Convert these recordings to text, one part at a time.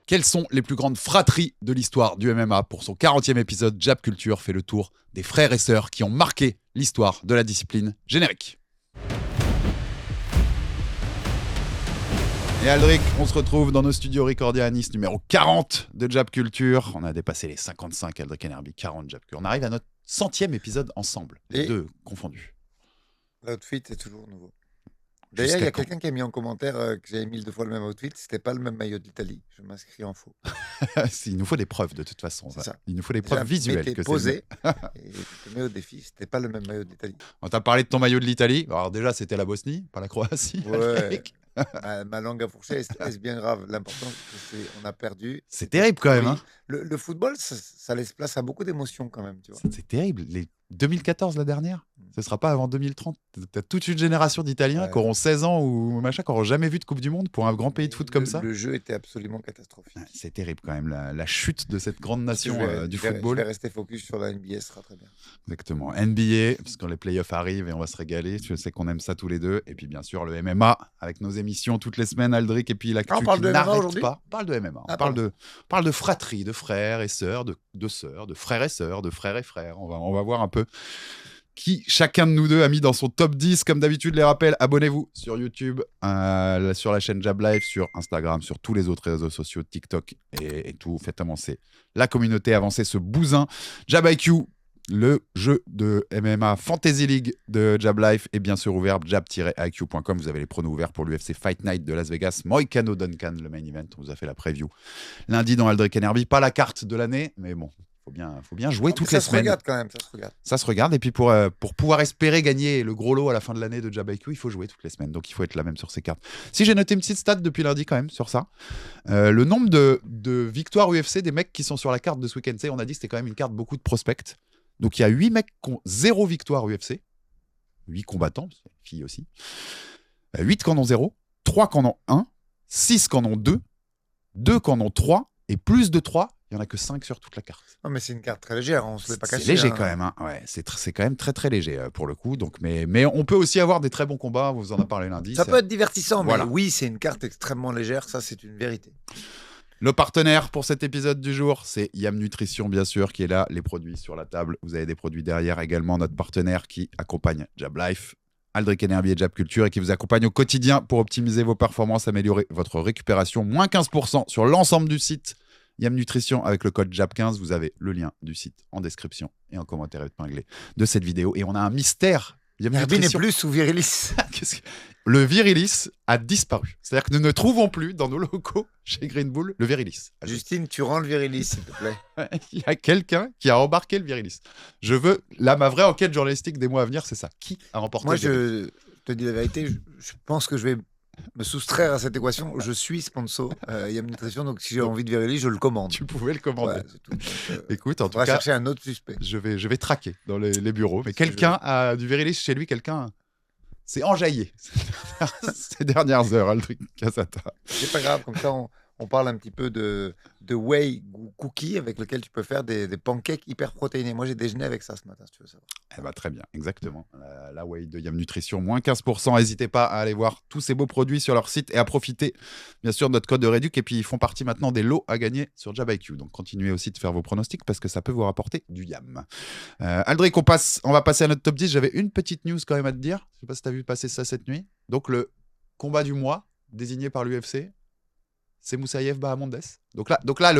Quelles sont les plus grandes fratries de l'histoire du MMA? Pour son 40e épisode, Jab Culture fait le tour des frères et sœurs qui ont marqué l'histoire de la discipline. Générique. Et Aldric, on se retrouve dans nos studios Ricordia à Nice, numéro 40 de Jab Culture. On a dépassé les 55, Aldric et Nerby, 40 Jab Culture. On arrive à notre 100e épisode ensemble, les deux confondus. L'outfit est toujours nouveau. D'ailleurs, il y a quelqu'un qui a mis en commentaire que j'avais mis 2 fois le même outfit. C'était pas le même maillot d'Italie. Je m'inscris en faux. Il nous faut des preuves de toute façon. C'est ça. Il nous faut des preuves visuelles. Que posé et je te mets au défi. C'était pas le même maillot d'Italie. On t'a parlé de ton maillot de l'Italie. Alors déjà, c'était la Bosnie, pas la Croatie. Ouais. ma langue à fourcher, est bien grave. L'important, c'est qu'on a perdu. C'est terrible quand même. Hein. Le football, ça laisse place à beaucoup d'émotions quand même. Tu vois. C'est terrible. 2014, la dernière, ce ne sera pas avant 2030. Tu as toute une génération d'Italiens qui auront 16 ans ou machin, qui n'auront jamais vu de Coupe du Monde pour un grand pays de foot comme ça. Le jeu était absolument catastrophique. C'est terrible quand même, la chute de cette grande nation du football. Je vais rester focus sur la NBA, ce sera très bien. Exactement. NBA, parce que les playoffs arrivent et on va se régaler. Je sais qu'on aime ça tous les deux. Et puis bien sûr, le MMA, avec nos émissions toutes les semaines, Aldric, et puis l'actu qui n'arrête pas. On parle de MMA. On parle de fratrie, de frères et sœurs, de sœurs, de frères et sœurs, de frères et frères. On va voir un peu qui chacun de nous deux a mis dans son top 10. Comme d'habitude, les rappels, abonnez-vous sur YouTube, sur la chaîne Jab Live, sur Instagram, sur tous les autres réseaux sociaux, TikTok et tout. Faites avancer la communauté, avancer ce bousin. Jab IQ, le jeu de MMA Fantasy League de Jab Life est bien sûr ouvert, jab-iq.com. Vous avez les pronos ouverts pour l'UFC Fight Night de Las Vegas. Moïcano Duncan, le main event. On vous a fait la preview lundi dans Aldric et Nerby. Pas la carte de l'année, mais bon. Faut bien jouer toutes les semaines. Ça se regarde quand même, ça se regarde. Et puis pour pouvoir espérer gagner le gros lot à la fin de l'année de Jab IQ, il faut jouer toutes les semaines. Donc il faut être là même sur ces cartes. Si j'ai noté une petite stat depuis lundi quand même sur ça, le nombre de victoires UFC des mecs qui sont sur la carte de ce week-end, on a dit que c'était quand même une carte beaucoup de prospects. Donc il y a 8 mecs qui ont 0 victoire UFC, 8 combattants, filles aussi, 8 qui en ont 0, 3 qui en ont 1, 6 qui en ont 2, 2 qui en ont 3, et plus de 3, il n'y en a que 5 sur toute la carte. Non, mais c'est une carte très légère, on ne se l'est pas caché. C'est léger quand même, hein. Ouais, c'est quand même très très léger pour le coup. Donc, mais on peut aussi avoir des très bons combats, vous en a parlé lundi. Ça peut être divertissant, mais oui, c'est une carte extrêmement légère, ça c'est une vérité. Le partenaire pour cet épisode du jour, c'est Yam Nutrition, bien sûr, qui est là. Les produits sur la table. Vous avez des produits derrière également. Notre partenaire qui accompagne Jab Life, Aldric et Nerby et Jab Culture, et qui vous accompagne au quotidien pour optimiser vos performances, améliorer votre récupération. Moins 15% sur l'ensemble du site. Yam Nutrition avec le code JAB15. Vous avez le lien du site en description et en commentaire épinglé de cette vidéo. Et on a un mystère. Nerby n'est plus sous Virilis. Le Virilis a disparu. C'est-à-dire que nous ne trouvons plus dans nos locaux chez Green Bull le Virilis. Justine, tu rends le Virilis, s'il te plaît. Il y a quelqu'un qui a embarqué le Virilis. Je veux... Là, ma vraie enquête journalistique des mois à venir, c'est ça. Qui a remporté le Virilis ? Moi, je te dis la vérité, je pense que je vais me soustraire à cette équation. Je suis sponsor Yam Nutrition, donc si j'ai envie de Virilis, je le commande. Tu pouvais le commander. Ouais, c'est tout. Donc, écoute, en tout cas, on va chercher un autre suspect. Je vais traquer dans les bureaux. Mais quelqu'un a du Virilis chez lui, quelqu'un s'est enjaillé ces dernières heures, Aldric Casata. C'est pas grave, comme ça on parle un petit peu de whey cookie avec lequel tu peux faire des pancakes hyper protéinés. Moi, j'ai déjeuné avec ça ce matin, si tu veux savoir. Eh ben, très bien, exactement. La whey de Yam Nutrition, moins 15%. N'hésitez pas à aller voir tous ces beaux produits sur leur site et à profiter, bien sûr, de notre code de réduc. Et puis, ils font partie maintenant des lots à gagner sur Jab IQ. Donc, continuez aussi de faire vos pronostics parce que ça peut vous rapporter du yam. Aldric, on va passer à notre top 10. J'avais une petite news quand même à te dire. Je ne sais pas si tu as vu passer ça cette nuit. Donc, le combat du mois désigné par l'UFC, c'est Moussaïev Bahamondes. Donc là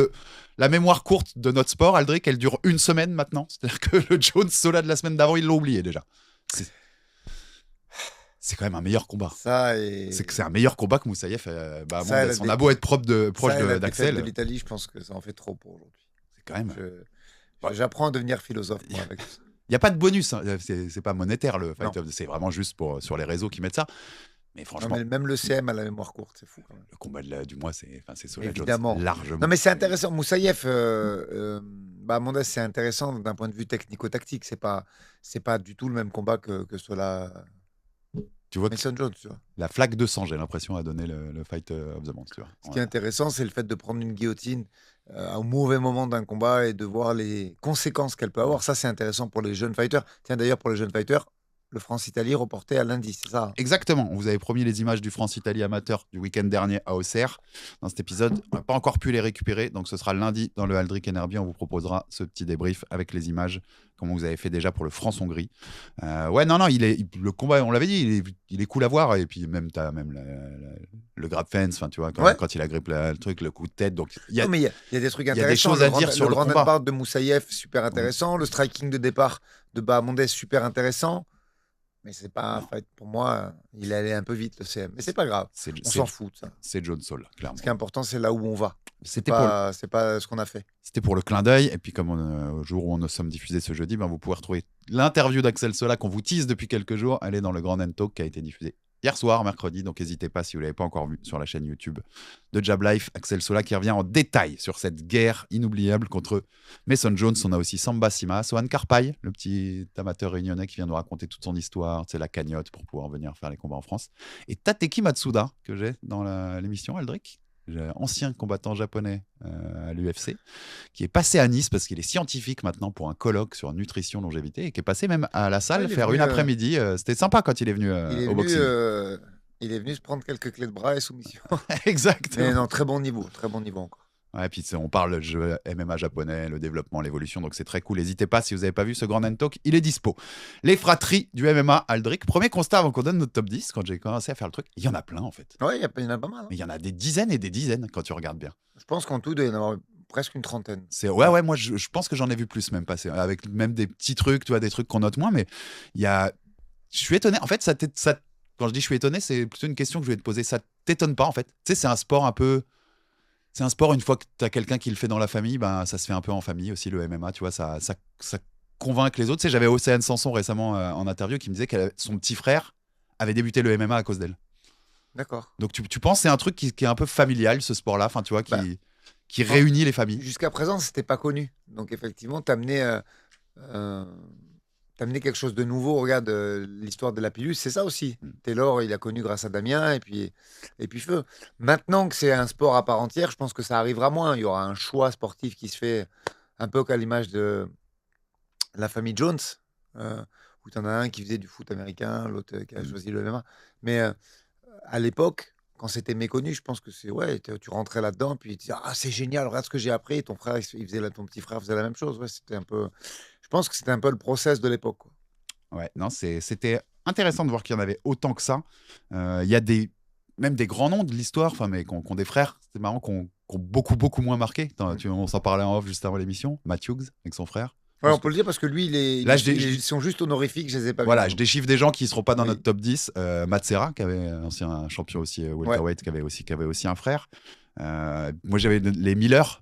la mémoire courte de notre sport, Aldric, elle dure une semaine maintenant. C'est-à-dire que le Jones Sola de la semaine d'avant, ils l'ont oublié déjà. C'est quand même un meilleur combat. C'est un meilleur combat que Moussaïev Bahamondes. On a beau être proche d'Axel. De l'Italie, je pense que ça en fait trop pour aujourd'hui. C'est quand même... J'apprends à devenir philosophe, moi, avec ça. Il n'y a pas de bonus. Hein. C'est pas monétaire, le fight. C'est vraiment juste sur les réseaux qui mettent ça. Mais franchement, même le CM a la mémoire courte, c'est fou quand même. Le combat du mois, c'est Sola évidemment Jones, largement. Non mais c'est intéressant. Moussaïev, Bahamondes, c'est intéressant d'un point de vue technico-tactique. C'est pas du tout le même combat que Sola. Tu vois, Mason Jones, tu vois. La flaque de sang, j'ai l'impression, a donné le fight of the month. Tu vois. Ce qui est intéressant, c'est le fait de prendre une guillotine au mauvais moment d'un combat et de voir les conséquences qu'elle peut avoir. Ça, c'est intéressant pour les jeunes fighters. Tiens, d'ailleurs, pour les jeunes fighters, le France-Italie reporté à lundi, c'est ça? Exactement. On vous avait promis les images du France-Italie amateur du week-end dernier à Auxerre. Dans cet épisode, on n'a pas encore pu les récupérer. Donc, ce sera lundi dans le Aldric Energy. On vous proposera ce petit débrief avec les images, comme vous avez fait déjà pour le France-Hongrie. Non, le combat, on l'avait dit, il est cool à voir. Et puis, même, tu as même le grab fence, tu vois, quand il agrippe le truc, le coup de tête. Donc, il y a des trucs intéressants. Il y a des choses à dire sur le combat. Le grand de Moussaïev, super intéressant. Le striking de départ de Bahamondes, super intéressant. Mais c'est pas, en fait, pour moi, il allait un peu vite le CM. Mais c'est pas grave. On s'en fout de ça. C'est John Saul, clairement. Ce qui est important, c'est là où on va. C'est pas ce qu'on a fait. C'était pour le clin d'œil. Et puis, comme au jour où nous sommes diffusés ce jeudi, vous pouvez retrouver l'interview d'Axel Sola qu'on vous tease depuis quelques jours. Elle est dans le Grand End Talk qui a été diffusé hier soir, mercredi. Donc, n'hésitez pas, si vous ne l'avez pas encore vu, sur la chaîne YouTube de Jab Life. Axel Sola qui revient en détail sur cette guerre inoubliable contre Mason Jones. On a aussi Samba Sima, Sohan Karpay, le petit amateur réunionnais qui vient nous raconter toute son histoire, la cagnotte pour pouvoir venir faire les combats en France. Et Tateki Matsuda, que j'ai dans l'émission Aldric, ancien combattant japonais à l'UFC, qui est passé à Nice parce qu'il est scientifique maintenant pour un colloque sur nutrition, longévité, et qui est passé même à la salle faire une après-midi. C'était sympa quand il est venu au boxing. Il est venu se prendre quelques clés de bras et soumission. Exactement. Mais non, très bon niveau encore. Ouais, puis on parle le jeu MMA japonais, le développement, l'évolution, donc c'est très cool. N'hésitez pas, si vous n'avez pas vu ce Grand End Talk, il est dispo. Les fratries du MMA, Aldric. Premier constat avant qu'on donne notre top 10, quand j'ai commencé à faire le truc, il y en a plein en fait. Ouais, il y en a pas mal. Mais il y en a des dizaines et des dizaines quand tu regardes bien. Je pense qu'en tout, il doit y en avoir presque une trentaine. Ouais, moi je pense que j'en ai vu plus même passer, avec même des petits trucs, tu vois, des trucs qu'on note moins, mais il y a... Je suis étonné, en fait, quand je dis je suis étonné, c'est plutôt une question que je vais te poser. Ça t'étonne pas en fait? Tu sais, c'est un sport un peu... C'est un sport, une fois que tu as quelqu'un qui le fait dans la famille, ça se fait un peu en famille aussi, le MMA, tu vois, ça convainc les autres. Tu sais, j'avais Océane Sanson récemment en interview qui me disait que son petit frère avait débuté le MMA à cause d'elle. D'accord. Donc tu penses que c'est un truc qui est un peu familial, ce sport-là, tu vois, qui réunit les familles. Jusqu'à présent, c'était pas connu. Donc effectivement, t'amenais quelque chose de nouveau. Regarde l'histoire de la pilule, c'est ça aussi. Taylor, il a connu grâce à Damien et puis Feu. Maintenant que c'est un sport à part entière, je pense que ça arrivera moins. Il y aura un choix sportif qui se fait un peu qu'à l'image de la famille Jones, où tu en as un qui faisait du foot américain, l'autre qui a choisi le MMA. Mais à l'époque, quand c'était méconnu, je pense que tu rentrais là-dedans, puis tu disais c'est génial, regarde ce que j'ai appris. Et ton petit frère faisait la même chose. Ouais, c'était un peu. Je pense que c'était un peu le process de l'époque, quoi. Ouais, non, c'était intéressant de voir qu'il y en avait autant que ça. Il y a même des grands noms de l'histoire, mais qui ont des frères, c'est marrant, qui ont beaucoup, beaucoup moins marqué. On s'en parlait en off juste avant l'émission. Matt Hughes, avec son frère. Ouais, on peut le dire parce que lui, ils sont juste honorifiques, je les ai pas vus. Voilà, je déchiffre des gens qui ne seront pas dans notre top 10. Matt Serra, qui avait ancien champion aussi, welterweight, qui avait aussi un frère. Moi, j'avais les Miller.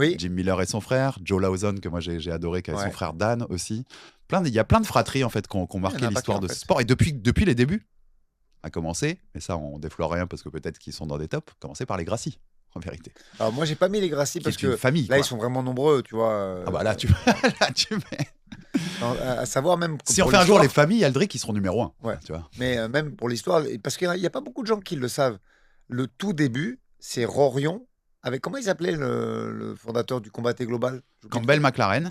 Oui. Jim Miller et son frère, Joe Lawson, que moi j'ai adoré, qui avait son frère Dan aussi. Il y a plein de fratries en fait qui ont marqué l'histoire de ce sport. Et depuis les débuts, à commencer, mais ça on déflore rien parce que peut-être qu'ils sont dans des tops, commencer par les Gracie, en vérité. Alors moi j'ai pas mis les Gracie parce que famille, là ils sont vraiment nombreux, tu vois. Là tu mets. Non, à savoir même. Si on fait un jour les familles, Aldric, ils seront numéro 1. Ouais. Tu vois. Mais même pour l'histoire, parce qu'il n'y a pas beaucoup de gens qui le savent. Le tout début, c'est Rorion. Avec comment il s'appelait le fondateur du Combatté Global? Campbell McLaren.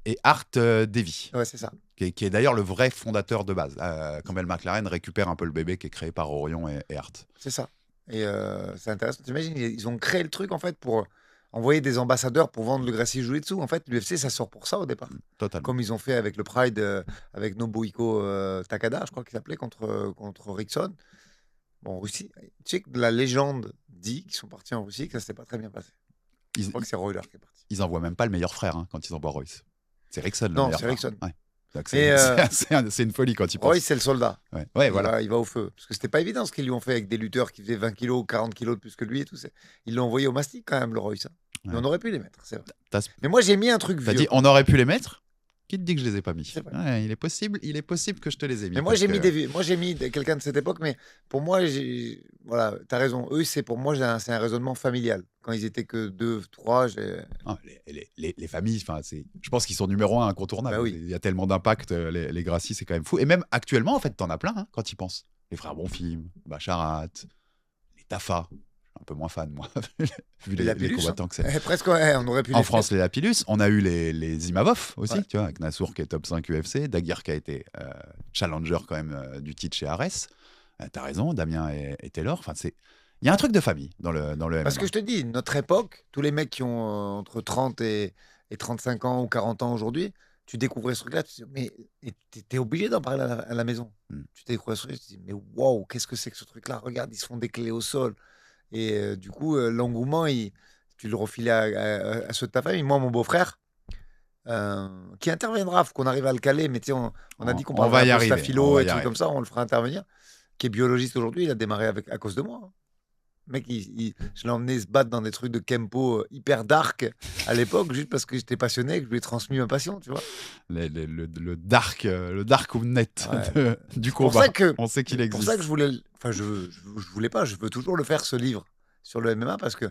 Et Art Davy. Ouais, c'est ça. Qui est d'ailleurs le vrai fondateur de base. Campbell McLaren récupère un peu le bébé qui est créé par Orion et Art. C'est ça. Et c'est intéressant. T'imagines, ils ont créé le truc en fait pour envoyer des ambassadeurs pour vendre le Gracie Jiu-Jitsu. En fait, l'UFC, ça sort pour ça au départ. Totalement. Comme ils ont fait avec le Pride, avec Nobuhiko Takada, je crois qu'il s'appelait, contre Rickson. Bon, en Russie, tu sais que la légende dit qu'ils sont partis en Russie, que ça s'est pas très bien passé. Je crois que c'est Royler qui est parti. Ils envoient même pas le meilleur frère quand ils envoient Royce. C'est Rickson le meilleur frère. Non, c'est Rickson. Ouais. C'est une folie quand il pense. Royce, c'est le soldat. Ouais, voilà. Il va au feu. Parce que c'était pas évident ce qu'ils lui ont fait avec des lutteurs qui faisaient 20 kilos, 40 kilos de plus que lui et tout. Ils l'ont envoyé au mastic quand même, le Royce. Mais on aurait pu les mettre, c'est vrai. Mais moi, j'ai mis un truc vieux. T'as dit on aurait pu les mettre? Qui te dit que je les ai pas mis? Il est possible que je te les ai mis. Mais moi j'ai mis quelqu'un de cette époque, mais pour moi, voilà, t'as raison. Eux, pour moi, c'est un raisonnement familial. Quand ils étaient que 2, 3, les familles, je pense qu'ils sont numéro 1 incontournables. Bah oui. Il y a tellement d'impact, les Gracie, c'est quand même fou. Et même actuellement, en fait, t'en as plein quand ils pensent. Les frères Bonfim, Bacharat, les Tafa. un peu moins fan, moi, vu les combattants que c'est. Presque, on aurait pu. En France, les Lapillus. On a eu les Imavov aussi, tu vois, avec Nassour qui est top 5 UFC, Daguerre qui a été challenger quand même du titre chez Ares. T'as raison, Damien et Taylor. Enfin, il y a un truc de famille dans le MMA. Parce que je te dis, notre époque, tous les mecs qui ont entre 30 et 35 ans ou 40 ans aujourd'hui, tu découvrais ce truc-là, tu te dis, mais t'es obligé d'en parler à la maison. Tu découvrais ce truc, tu te dis, mais waouh, qu'est-ce que c'est que ce truc-là? Regarde, ils se font des clés au sol. Et du coup, l'engouement, tu le refilais à ceux de ta famille. Moi, mon beau-frère, qui interviendra, faut qu'on arrive à le caler, mais tu sais, on a dit qu'on parlerait de staphylo et trucs comme ça, on le fera intervenir, qui est biologiste aujourd'hui, il a démarré à cause de moi. Hein. Le mec, je l'ai emmené se battre dans des trucs de Kempo hyper dark à l'époque, juste parce que j'étais passionné et que je lui ai transmis ma passion, tu vois. Le dark ou net du combat. On sait qu'il existe. C'est pour ça que je voulais, enfin, je voulais pas, je veux toujours le faire, ce livre sur le MMA, parce que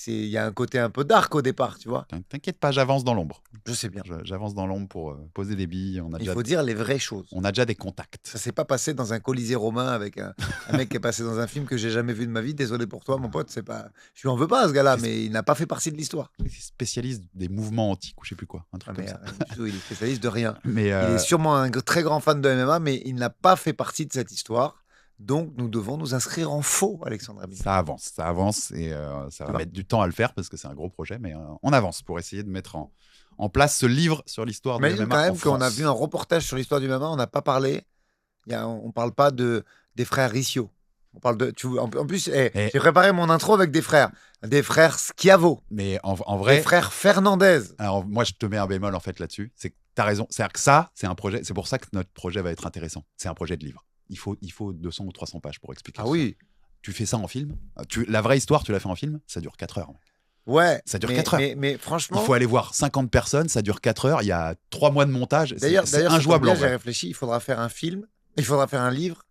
il y a un côté un peu dark au départ, tu vois. T'inquiète pas, j'avance dans l'ombre. Je sais bien. J'avance dans l'ombre pour poser des billes. Il faut dire les vraies choses. On a déjà des contacts. Ça s'est pas passé dans un colisée romain avec un mec qui est passé dans un film que j'ai jamais vu de ma vie. Désolé pour toi, mon pote. C'est pas. Je lui en veux pas à ce gars-là, mais il n'a pas fait partie de l'histoire. Il est spécialiste des mouvements antiques ou je sais plus quoi. Un truc comme ça. Il est spécialiste de rien. Mais il est sûrement un très grand fan de MMA, mais il n'a pas fait partie de cette histoire. Donc, nous devons nous inscrire en faux, Alexandre Abini. Ça avance et ça va mettre du temps à le faire parce que c'est un gros projet, mais on avance pour essayer de mettre en place ce livre sur l'histoire du MMA. Imagine quand même qu'on a vu un reportage sur l'histoire du MMA, on n'a pas parlé, on ne parle pas des frères Riccio. On parle en plus, j'ai préparé mon intro avec des frères Schiavo. Mais en vrai. Des frères Fernandez. Alors, moi, je te mets un bémol en fait là-dessus. C'est que tu as raison. C'est-à-dire que ça, c'est un projet. C'est pour ça que notre projet va être intéressant. C'est un projet de livre. Il faut 200 ou 300 pages pour expliquer. Ah oui. Tu fais ça en film. La vraie histoire, tu l'as fait en film, ça dure 4 heures. Ouais. Ça dure 4 heures. Mais franchement. Il faut aller voir 50 personnes, ça dure 4 heures. Il y a 3 mois de montage. D'ailleurs, c'est injouable. J'ai réfléchi, il faudra faire un film, il faudra faire un livre,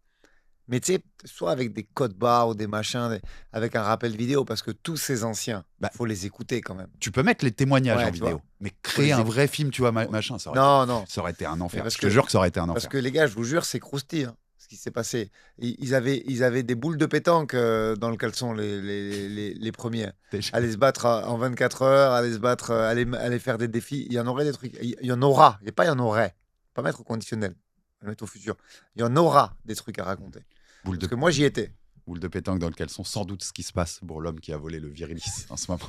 mais tu sais, soit avec des codes barres ou des machins, avec un rappel vidéo, parce que tous ces anciens, faut les écouter quand même. Tu peux mettre les témoignages en vidéo, mais créer un vrai film, tu vois, machin, ça aurait été un enfer. Je te jure que ça aurait été un enfer. Parce que les gars, je vous jure, c'est croustillant. Hein. Ce qui s'est passé. Ils avaient des boules de pétanque dans le caleçon, les premiers. Aller se battre en 24 heures, aller se battre, aller faire des défis. Il y en aurait des trucs. Il y en aura. Il n'y a pas, il y en aurait. Pas mettre au conditionnel. Mettre au futur. Il y en aura des trucs à raconter. Parce que moi, j'y étais. Boule de pétanque dans le caleçon, sans doute ce qui se passe pour l'homme qui a volé le virilis en ce moment.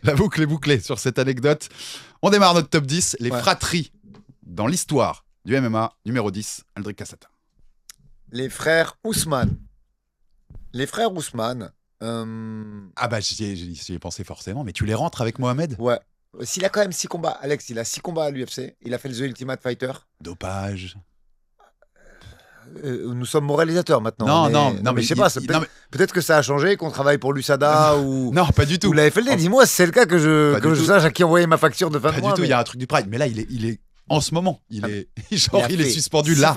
La boucle est bouclée sur cette anecdote. On démarre notre top 10. Les fratries dans l'histoire du MMA, numéro 10, Aldric Cassata. Les frères Ousmane. Ah bah j'y ai pensé forcément, mais tu les rentres avec Mohamed? Ouais. S'il a quand même 6 combats, Alex, il a 6 combats à l'UFC. Il a fait le The Ultimate Fighter. Dopage. Nous sommes moralisateurs maintenant. Non, mais je sais pas. Peut-être que ça a changé, qu'on travaille pour l'USADA ou. Non, pas du tout. Ou la FLD. Dis-moi si c'est le cas que je sache à qui envoyer ma facture de fin de mois. Pas du tout. Il y a un truc du Pride. Mais là, il est en ce moment. Il est suspendu là.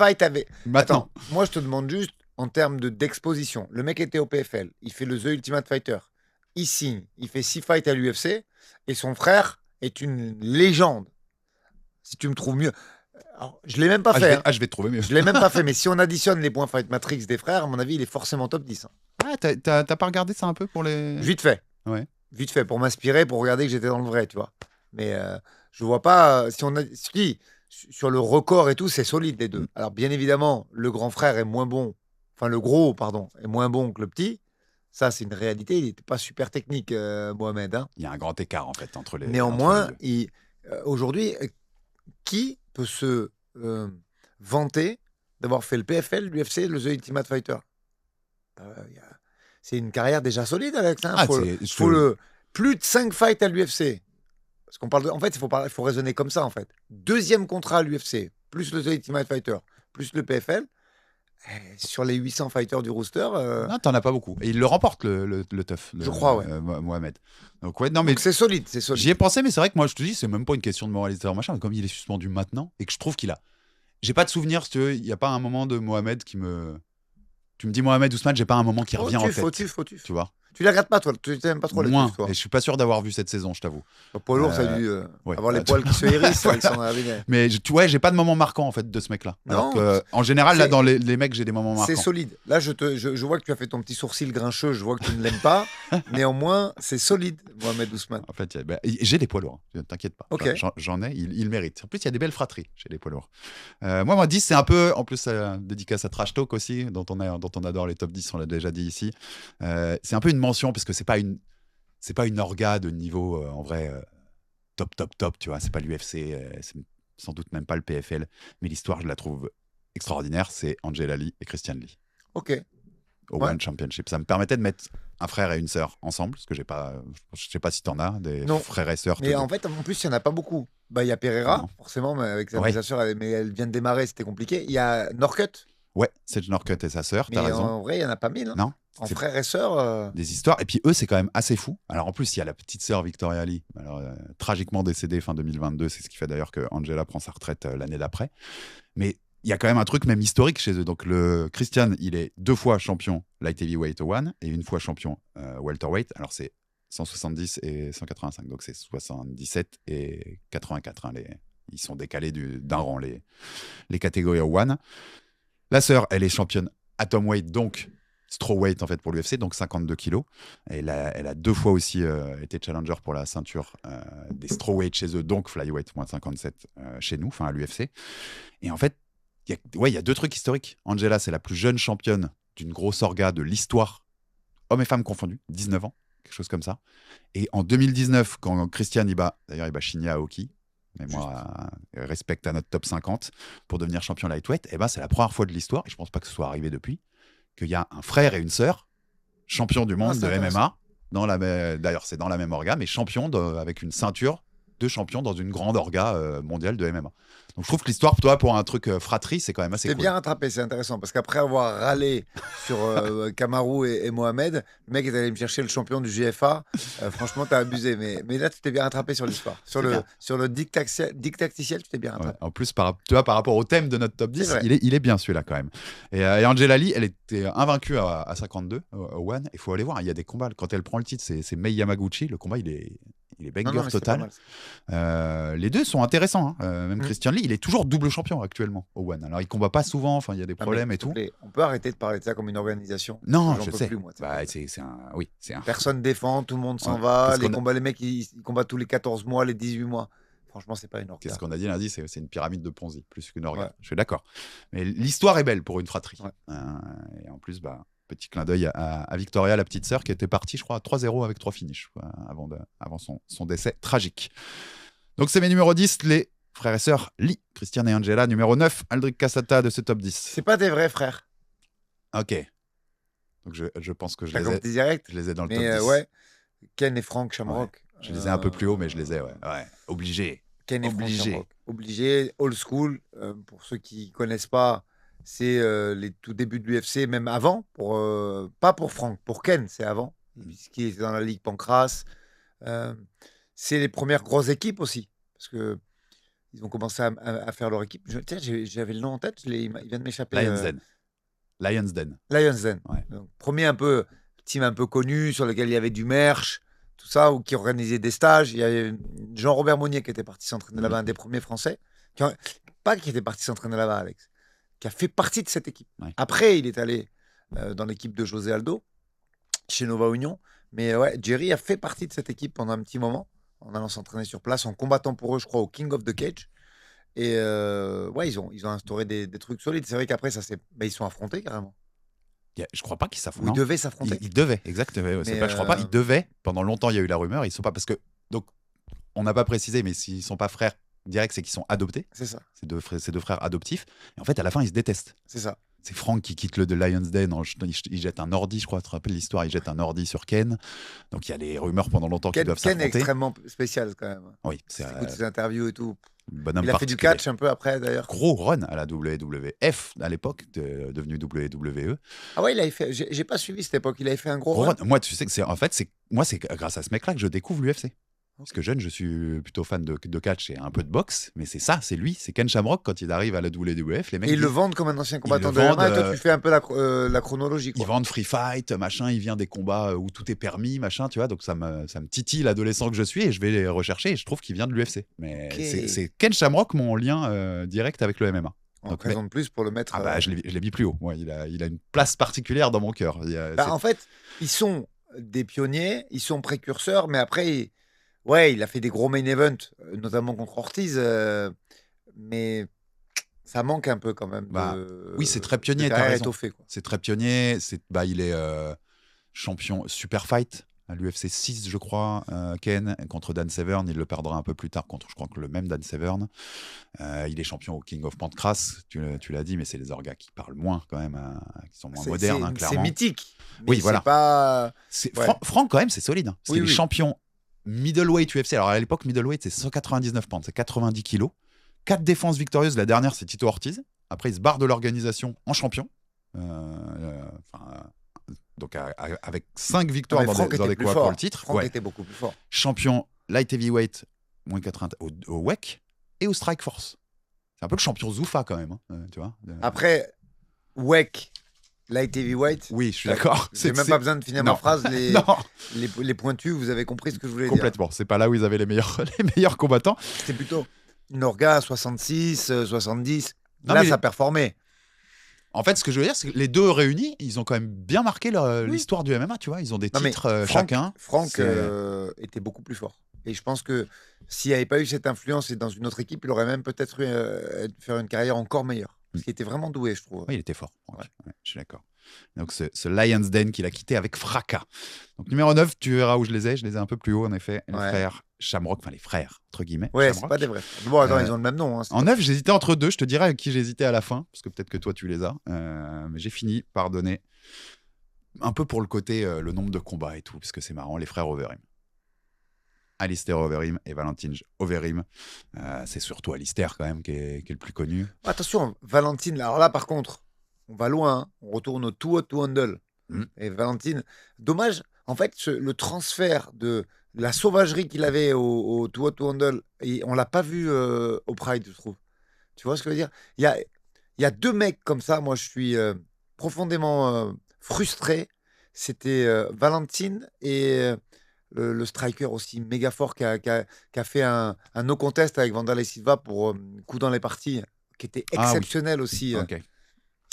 Maintenant. Moi, je te demande juste en termes d'exposition. Le mec était au PFL. Il fait le The Ultimate Fighter. Il signe. Il fait 6 fights à l'UFC. Et son frère est une légende. Si tu me trouves mieux. Alors, je l'ai même pas fait. Je vais te trouver mieux. Je l'ai même pas fait, mais si on additionne les points Fight Matrix des frères, à mon avis, il est forcément top 10. Hein. Ah, t'as pas regardé ça un peu pour les. Vite fait. Ouais. Vite fait, pour m'inspirer, pour regarder que j'étais dans le vrai, tu vois. Mais je vois pas. Sur le record et tout, c'est solide les deux. Alors, bien évidemment, le grand frère est moins bon. Enfin, le gros, pardon, est moins bon que le petit. Ça, c'est une réalité. Il n'était pas super technique, Mohamed. Hein. Il y a un grand écart, en fait, entre les. Néanmoins, aujourd'hui, qui peut se vanter d'avoir fait le PFL, l'UFC, le The Ultimate Fighter? C'est une carrière déjà solide, Alex. Hein. Plus de 5 fights à l'UFC. Parce qu'on parle en fait, il faut raisonner comme ça, en fait. 2e contrat à l'UFC, plus le The Ultimate Fighter, plus le PFL. Sur les 800 fighters du roster... Non, t'en as pas beaucoup. Et il le remporte, le teuf. Je crois, ouais. Mohamed. Donc, non, mais donc c'est solide. J'y ai pensé, mais c'est vrai que moi, je te dis, c'est même pas une question de moralisateur, machin, mais comme il est suspendu maintenant, et que je trouve qu'il a... J'ai pas de souvenir, si tu veux, il n'y a pas un moment de Mohamed qui me... Tu me dis Mohamed Ousmane, j'ai pas un moment qui revient en tête. Fautif. Tu vois. Tu les regardes pas, toi? Tu n'aimes pas trop les Moins. trucs, toi? Et je suis pas sûr d'avoir vu cette saison, je t'avoue. Le poids lourd, ça a dû avoir les poils qui se hérissent. Voilà. Mais j'ai pas de moment marquant en fait de ce mec-là. Alors que, en général, là, dans les mecs, j'ai des moments marquants. C'est solide. Là, je vois que tu as fait ton petit sourcil grincheux. Je vois que tu ne l'aimes pas. Néanmoins, c'est solide, Mohamed Ousmane. En fait, j'ai des poids lourds. T'inquiète pas. Okay. J'en ai. Il mérite. En plus, il y a des belles fratries chez les poids lourds. Moi, 10, c'est un peu. En plus, dédicace à Trash Talk aussi, dont on adore les top 10. On l'a déjà dit ici. C'est un peu une mention parce que c'est pas une orga de niveau en vrai top, tu vois. C'est pas l'UFC, c'est sans doute même pas le PFL, mais l'histoire, je la trouve extraordinaire. C'est Angela Lee et Christian Lee. Ok. Au One Championship. Ça me permettait de mettre un frère et une sœur ensemble, parce que je sais pas si t'en as, des frères et sœurs. Mais en fait, en plus, il n'y en a pas beaucoup. Il y a Pereira, forcément, mais avec sa sœur, mais elle vient de démarrer, c'était compliqué. Il y a Norcut. Ouais, c'est Norcut et sa sœur, t'as raison. En vrai, il n'y en a pas mille. Hein. Non. En frères et sœurs. Des histoires. Et puis eux, c'est quand même assez fou. Alors en plus, il y a la petite sœur Victoria Lee, tragiquement décédée fin 2022. C'est ce qui fait d'ailleurs que Angela prend sa retraite l'année d'après. Mais il y a quand même un truc même historique chez eux. Donc le Christian, il est 2 fois champion light heavyweight au One et 1 fois champion welterweight. Alors c'est 170 et 185. Donc c'est 77 et 84. Ils sont décalés d'un rang, les catégories au One. La sœur, elle est championne atomweight, donc strawweight en fait pour l'UFC, donc 52 kilos. Elle a 2 fois aussi été challenger pour la ceinture des strawweight chez eux, donc flyweight moins 57 chez nous, enfin à l'UFC. Et en fait, il y a 2 trucs historiques. Angela, c'est la plus jeune championne d'une grosse orga de l'histoire, hommes et femmes confondus, 19 ans, quelque chose comme ça. Et en 2019, quand Christian d'ailleurs il bat Shinya Aoki, mais moi, respecte à notre top 50 pour devenir champion lightweight, c'est la première fois de l'histoire, et je pense pas que ce soit arrivé depuis, qu'il y a un frère et une sœur, champions du monde de MMA, d'ailleurs c'est dans la même orga, mais champion avec une ceinture de champion dans une grande orga mondiale de MMA. Donc je trouve que l'histoire, toi, pour un truc fratrie, c'est quand même assez cool. C'est bien rattrapé, c'est intéressant, parce qu'après avoir râlé sur Kamaru et Mohamed, le mec est allé me chercher le champion du GFA. Franchement, t'as abusé, mais là, tu t'es bien rattrapé sur l'histoire. Sur le dictacticiel, tu t'es bien rattrapé. Ouais, en plus, par rapport au thème de notre top 10, il est bien celui-là quand même. Et Angela Lee, elle était invaincue à 52 au One. Il faut aller voir, il y a des combats. Quand elle prend le titre, c'est Mei Yamaguchi. Le combat, il est banger total. Les deux sont intéressants. Même Christian Lee, il est toujours double champion actuellement au One. Alors il combat pas souvent, il y a des problèmes et tout. On peut arrêter de parler de ça comme une organisation. Non, je sais. Plus, moi, Personne défend, tout le monde s'en va. Les mecs, ils combattent tous les 14 mois, les 18 mois. Franchement, c'est pas une orga. Qu'est-ce qu'on a dit lundi? C'est une pyramide de Ponzi, plus qu'une orga. Ouais. Je suis d'accord. Mais l'histoire est belle pour une fratrie. Ouais. Et en plus, petit clin d'œil à Victoria, la petite sœur, qui était partie, je crois, à 3-0 avec 3 finishes avant son décès tragique. Donc, c'est mes numéros 10, les frères et sœurs Lee, Christian et Angela. Numéro 9, Aldric Cassata de ce top 10. C'est pas tes vrais frères. Ok. Donc, je pense que je les ai dans le top 10. Ouais. Ken et Frank Shamrock. Ouais. Je les ai un peu plus haut, mais je les ai, ouais. Obligé. Ken et Frank Shamrock. Obligé, old school. Pour ceux qui ne connaissent pas, c'est les tout débuts de l'UFC, même avant. Pas pour Frank, pour Ken, c'est avant. Puisqu'il était dans la Ligue Pancras. C'est les premières grosses équipes aussi. Parce qu'ils ont commencé à faire leur équipe. J'avais le nom en tête, il vient de m'échapper. Lions Den. Ouais. Donc, premier team un peu connu, sur lequel il y avait du merch, tout ça, ou qui organisait des stages. Il y avait Jean-Robert Monnier qui était parti s'entraîner là-bas, un des premiers Français. Pas qui était parti s'entraîner là-bas, Alex, qui a fait partie de cette équipe. Ouais. Après, il est allé dans l'équipe de José Aldo, chez Nova Union. Mais Jerry a fait partie de cette équipe pendant un petit moment, en allant s'entraîner sur place, en combattant pour eux, je crois, au King of the Cage. Et ils ont instauré des trucs solides. C'est vrai qu'après, ils sont affrontés carrément. Je crois pas qu'ils s'affrontent. Ils devaient s'affronter. Ils devaient, exactement. Je crois pas. Ils devaient. Pendant longtemps, il y a eu la rumeur. Ils sont pas parce que donc on n'a pas précisé, mais s'ils sont pas frères directs, c'est qu'ils sont adoptés. C'est ça. C'est deux frères adoptifs. Et en fait, à la fin, ils se détestent. C'est ça. C'est Frank qui quitte le Lions Den. Il jette un ordi, je crois. Tu te rappelles l'histoire? Il jette un ordi sur Ken. Donc il y a les rumeurs pendant longtemps qu'ils doivent s'affronter. Ken est extrêmement spécial quand même. Oui, c'est écoute ses interviews et tout. Bonhomme il a fait du catch un peu après d'ailleurs. Gros run à la WWF à l'époque, devenu WWE. Ah ouais, il avait fait. J'ai pas suivi cette époque. Il avait fait un gros run. Moi, tu sais que c'est grâce à ce mec-là que je découvre l'UFC. Parce que jeune, je suis plutôt fan de catch et un peu de boxe, mais c'est lui, c'est Ken Shamrock quand il arrive à la WWF. Les mecs, et ils le vendent comme un ancien combattant de MMA, et toi tu fais un peu la chronologie. Ils vendent free fight, machin, il vient des combats où tout est permis, machin, tu vois, donc ça me titille l'adolescent que je suis et je vais les rechercher et je trouve qu'il vient de l'UFC. Mais c'est Ken Shamrock mon lien direct avec le MMA. On présente plus pour le mettre. Je l'ai mis plus haut. Ouais, il a une place particulière dans mon cœur. En fait, ils sont des pionniers, ils sont précurseurs, mais après, il a fait des gros main events, notamment contre Ortiz, mais ça manque un peu quand même. Oui, c'est très pionnier. T'as raison. Étoffé, quoi. C'est très pionnier. Il est champion super fight. À l'UFC 6, je crois, Ken, contre Dan Severn. Il le perdra un peu plus tard contre, je crois, que le même Dan Severn. Il est champion au King of Pancras, tu l'as dit, mais c'est les orgas qui parlent moins, quand même, qui sont moins modernes, clairement. C'est mythique. Oui, voilà. Pas... Franck, quand même, c'est solide. Hein, parce qu'il est champion middleweight UFC. Alors, à l'époque, middleweight, c'est 199 pounds, c'est 90 kilos. 4 défenses victorieuses. La dernière, c'est Tito Ortiz. Après, il se barre de l'organisation en champion. Donc avec 5 victoires dans des combats pour le titre. Franck était beaucoup plus fort. Champion light heavyweight moins 80 au WEC et au Strike Force. C'est un peu le champion Zoufa quand même, hein, tu vois. Après WEC light heavyweight. Oui, je suis d'accord. J'ai même pas besoin de finir ma phrase. Les pointus, vous avez compris ce que je voulais dire. Complètement. C'est pas là où ils avaient les meilleurs combattants. C'était plutôt Norga 66, 70. Là, ça performait. En fait, ce que je veux dire, c'est que les deux réunis, ils ont quand même bien marqué l'histoire du MMA, tu vois. Ils ont des titres chacun. Franck était beaucoup plus fort. Et je pense que s'il n'y avait pas eu cette influence et dans une autre équipe, il aurait même peut-être faire une carrière encore meilleure. Parce qu'il était vraiment doué, je trouve. Oui, il était fort. Ouais, je suis d'accord. Donc, ce Lion's Den qu'il a quitté avec fracas. Donc, numéro 9, tu verras où je les ai un peu plus haut, en effet. Les frères Shamrock, enfin les frères, entre guillemets. Ouais, Shamrock. C'est pas des vrais. Bon, attends, ils ont le même nom. Hein, en 9, j'hésitais entre deux. Je te dirai avec qui j'hésitais à la fin, parce que peut-être que toi, tu les as. Mais j'ai fini par donner un peu pour le côté, le nombre de combats et tout, parce que c'est marrant, les frères Overeem. Alistair Overeem et Valentin Overeem. C'est surtout Alistair, quand même, qui est le plus connu. Attention, Valentin, alors là, par contre, on va loin. Hein. On retourne au Too Hot to Handle. Et Valentin, dommage, en fait, le transfert de la sauvagerie qu'il avait au Too Hot to Handle, on l'a pas vu au Pride, je trouve. Tu vois ce que je veux dire ? Il y a deux mecs comme ça, moi je suis profondément frustré. C'était Valentin et le striker aussi méga fort qui a fait un no contest avec Wanderlei Silva pour coup dans les parties, qui était exceptionnel aussi. Okay.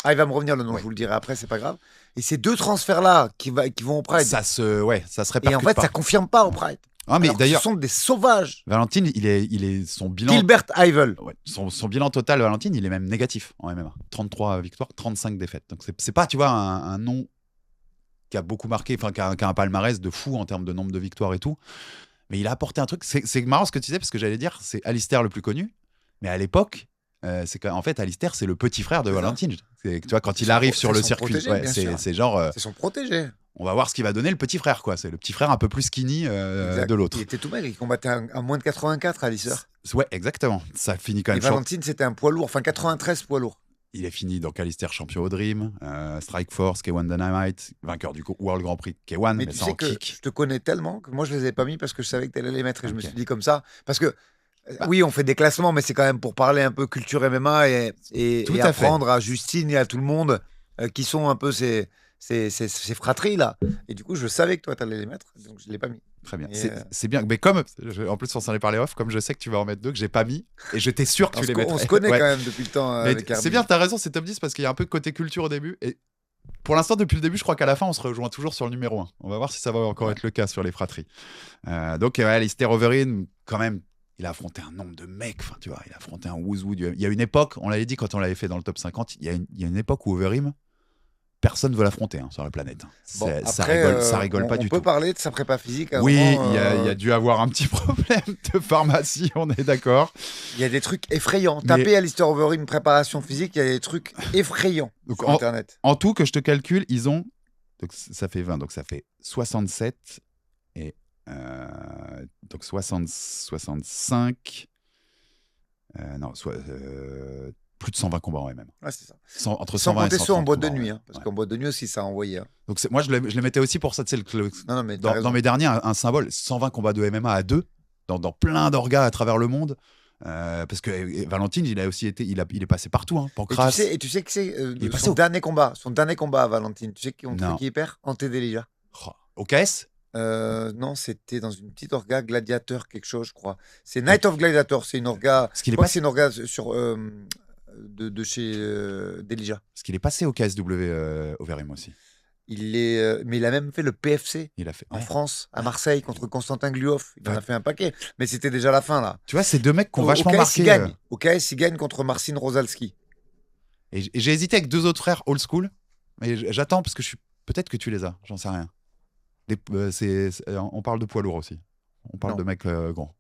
Il va me revenir le nom, je vous le dirai après, c'est pas grave. Et ces deux transferts-là qui vont au Pride. Ça se répercute. Et en fait, ça confirme pas au Pride. Mais d'ailleurs, ce sont des sauvages. Valentin, il est son bilan. Gilbert Yvel. Ouais, son bilan total, Valentin, il est même négatif en MMA. 33 victoires, 35 défaites. Donc c'est pas, tu vois, un nom qui a beaucoup marqué, enfin qui a un palmarès de fou en termes de nombre de victoires et tout. Mais il a apporté un truc. C'est marrant ce que tu disais, parce que j'allais dire, c'est Alistair le plus connu. Mais à l'époque, c'est qu'en fait, Alistair, c'est le petit frère de Valentin. Tu vois, quand il arrive sur le circuit, c'est genre. C'est son protégé. On va voir ce qu'il va donner le petit frère, quoi. C'est le petit frère un peu plus skinny de l'autre. Il était tout maigre, il combattait à moins de 84, Alistair. Ouais, exactement. Ça finit quand même. Et Valentin, c'était un poids lourd, enfin 93 poids lourd. Il est fini, donc Alistair champion au Dream, Strike Force, K1 Dynamite, vainqueur du World Grand Prix K1, mais tu ça sais en que kick. Je te connais tellement que moi je les ai pas mis parce que je savais que tu allais les mettre et je me suis dit comme ça. Parce que oui, on fait des classements, mais c'est quand même pour parler un peu culture MMA et apprendre à Justine et à tout le monde qui sont un peu ces fratries là. Et du coup, je savais que toi tu allais les mettre, donc je l'ai pas mis. Très bien. C'est bien. Mais en plus, on s'en est parlé off, comme je sais que tu vas en mettre deux que j'ai pas mis, et j'étais sûr que tu les mettrais. On se connaît quand même depuis le temps. C'est bien, t'as raison, c'est top 10 parce qu'il y a un peu de côté culture au début. Et pour l'instant, depuis le début, je crois qu'à la fin, on se rejoint toujours sur le numéro 1. On va voir si ça va encore être le cas sur les fratries. Donc, Alistair Overeem, quand même, il a affronté un nombre de mecs. Enfin, tu vois, il a affronté un who's-who. Il y a une époque, on l'avait dit quand on l'avait fait dans le top 50, il y a une époque où Overeem, personne ne veut l'affronter sur la planète. Bon, ça rigole pas du tout. On peut parler de sa prépa physique. Oui, il y a dû avoir un petit problème de pharmacie, on est d'accord. Il y a des trucs effrayants. Tapez Alistair Overeem préparation physique, il y a des trucs effrayants sur Internet. En tout, que je te calcule, ils ont... Donc, ça fait 20, donc ça fait 67 et... donc 65... plus de 120 combats en MM. Ouais, c'est ça. Entre 120 et 130 ceux en boîte de nuit, parce qu'en boîte de nuit aussi, ça a envoyé. Donc moi, je les mettais aussi pour ça. Mais dans mes derniers, un symbole, 120 combats de MMA à deux. dans plein d'orgas à travers le monde. Parce que Valentine, il a aussi été, il est passé partout, hein, Pancras. Et tu sais que c'est son dernier combat à Valentine. Tu sais contre qui il perd? Ante Delija. Au KS? Non, c'était dans une petite orga Gladiateur quelque chose, je crois. C'est Night of Gladiator. C'est une orga. C'est une orga sur de chez Delija. Parce qu'il est passé au KSW Overeem aussi. Mais il a même fait le PFC en France, à Marseille, contre Constantin Gluoff. Il en a fait un paquet. Mais c'était déjà la fin, là. Tu vois, c'est deux mecs qui ont vachement marqué. Au KS, il gagne contre Marcin Rosalski. Et j'ai hésité avec 2 autres frères old school. Mais j'attends parce que peut-être que tu les as. J'en sais rien. On parle de poids lourd aussi. On parle de mecs grands.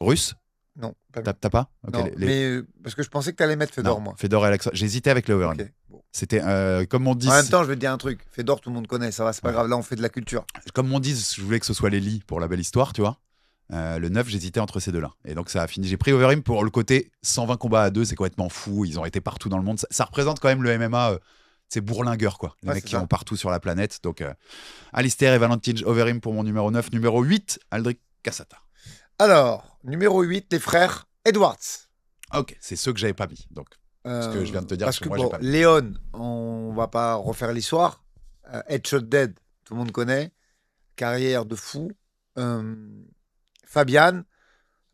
Russe? Non. T'as pas okay, non, mais parce que je pensais que t'allais mettre Fedor, moi. Fedor et Alexa. J'hésitais avec le Overeem. Okay. Bon. C'était comme on dit. En même temps, je vais te dire un truc. Fedor, tout le monde connaît. Ça va, c'est pas grave. Là, on fait de la culture. Comme on dit, je voulais que ce soit les lits pour la belle histoire, tu vois. Le 9, j'hésitais entre ces deux-là. Et donc, ça a fini. J'ai pris Overeem pour le côté 120 combats à 2. C'est complètement fou. Ils ont été partout dans le monde. Ça représente quand même le MMA. C'est bourlingueur, quoi. Les mecs qui vont partout sur la planète. Donc, Alistair et Valentine Overeem pour mon numéro 9. Numéro 8, Aldric Cassata. Alors, numéro 8, les frères Edwards. Ok, c'est ceux que j'avais pas mis. Donc, ce que je viens de te dire, parce que moi, j'ai pas mis. Léon, on va pas refaire l'histoire. Headshot Dead, tout le monde connaît. Carrière de fou. Fabian,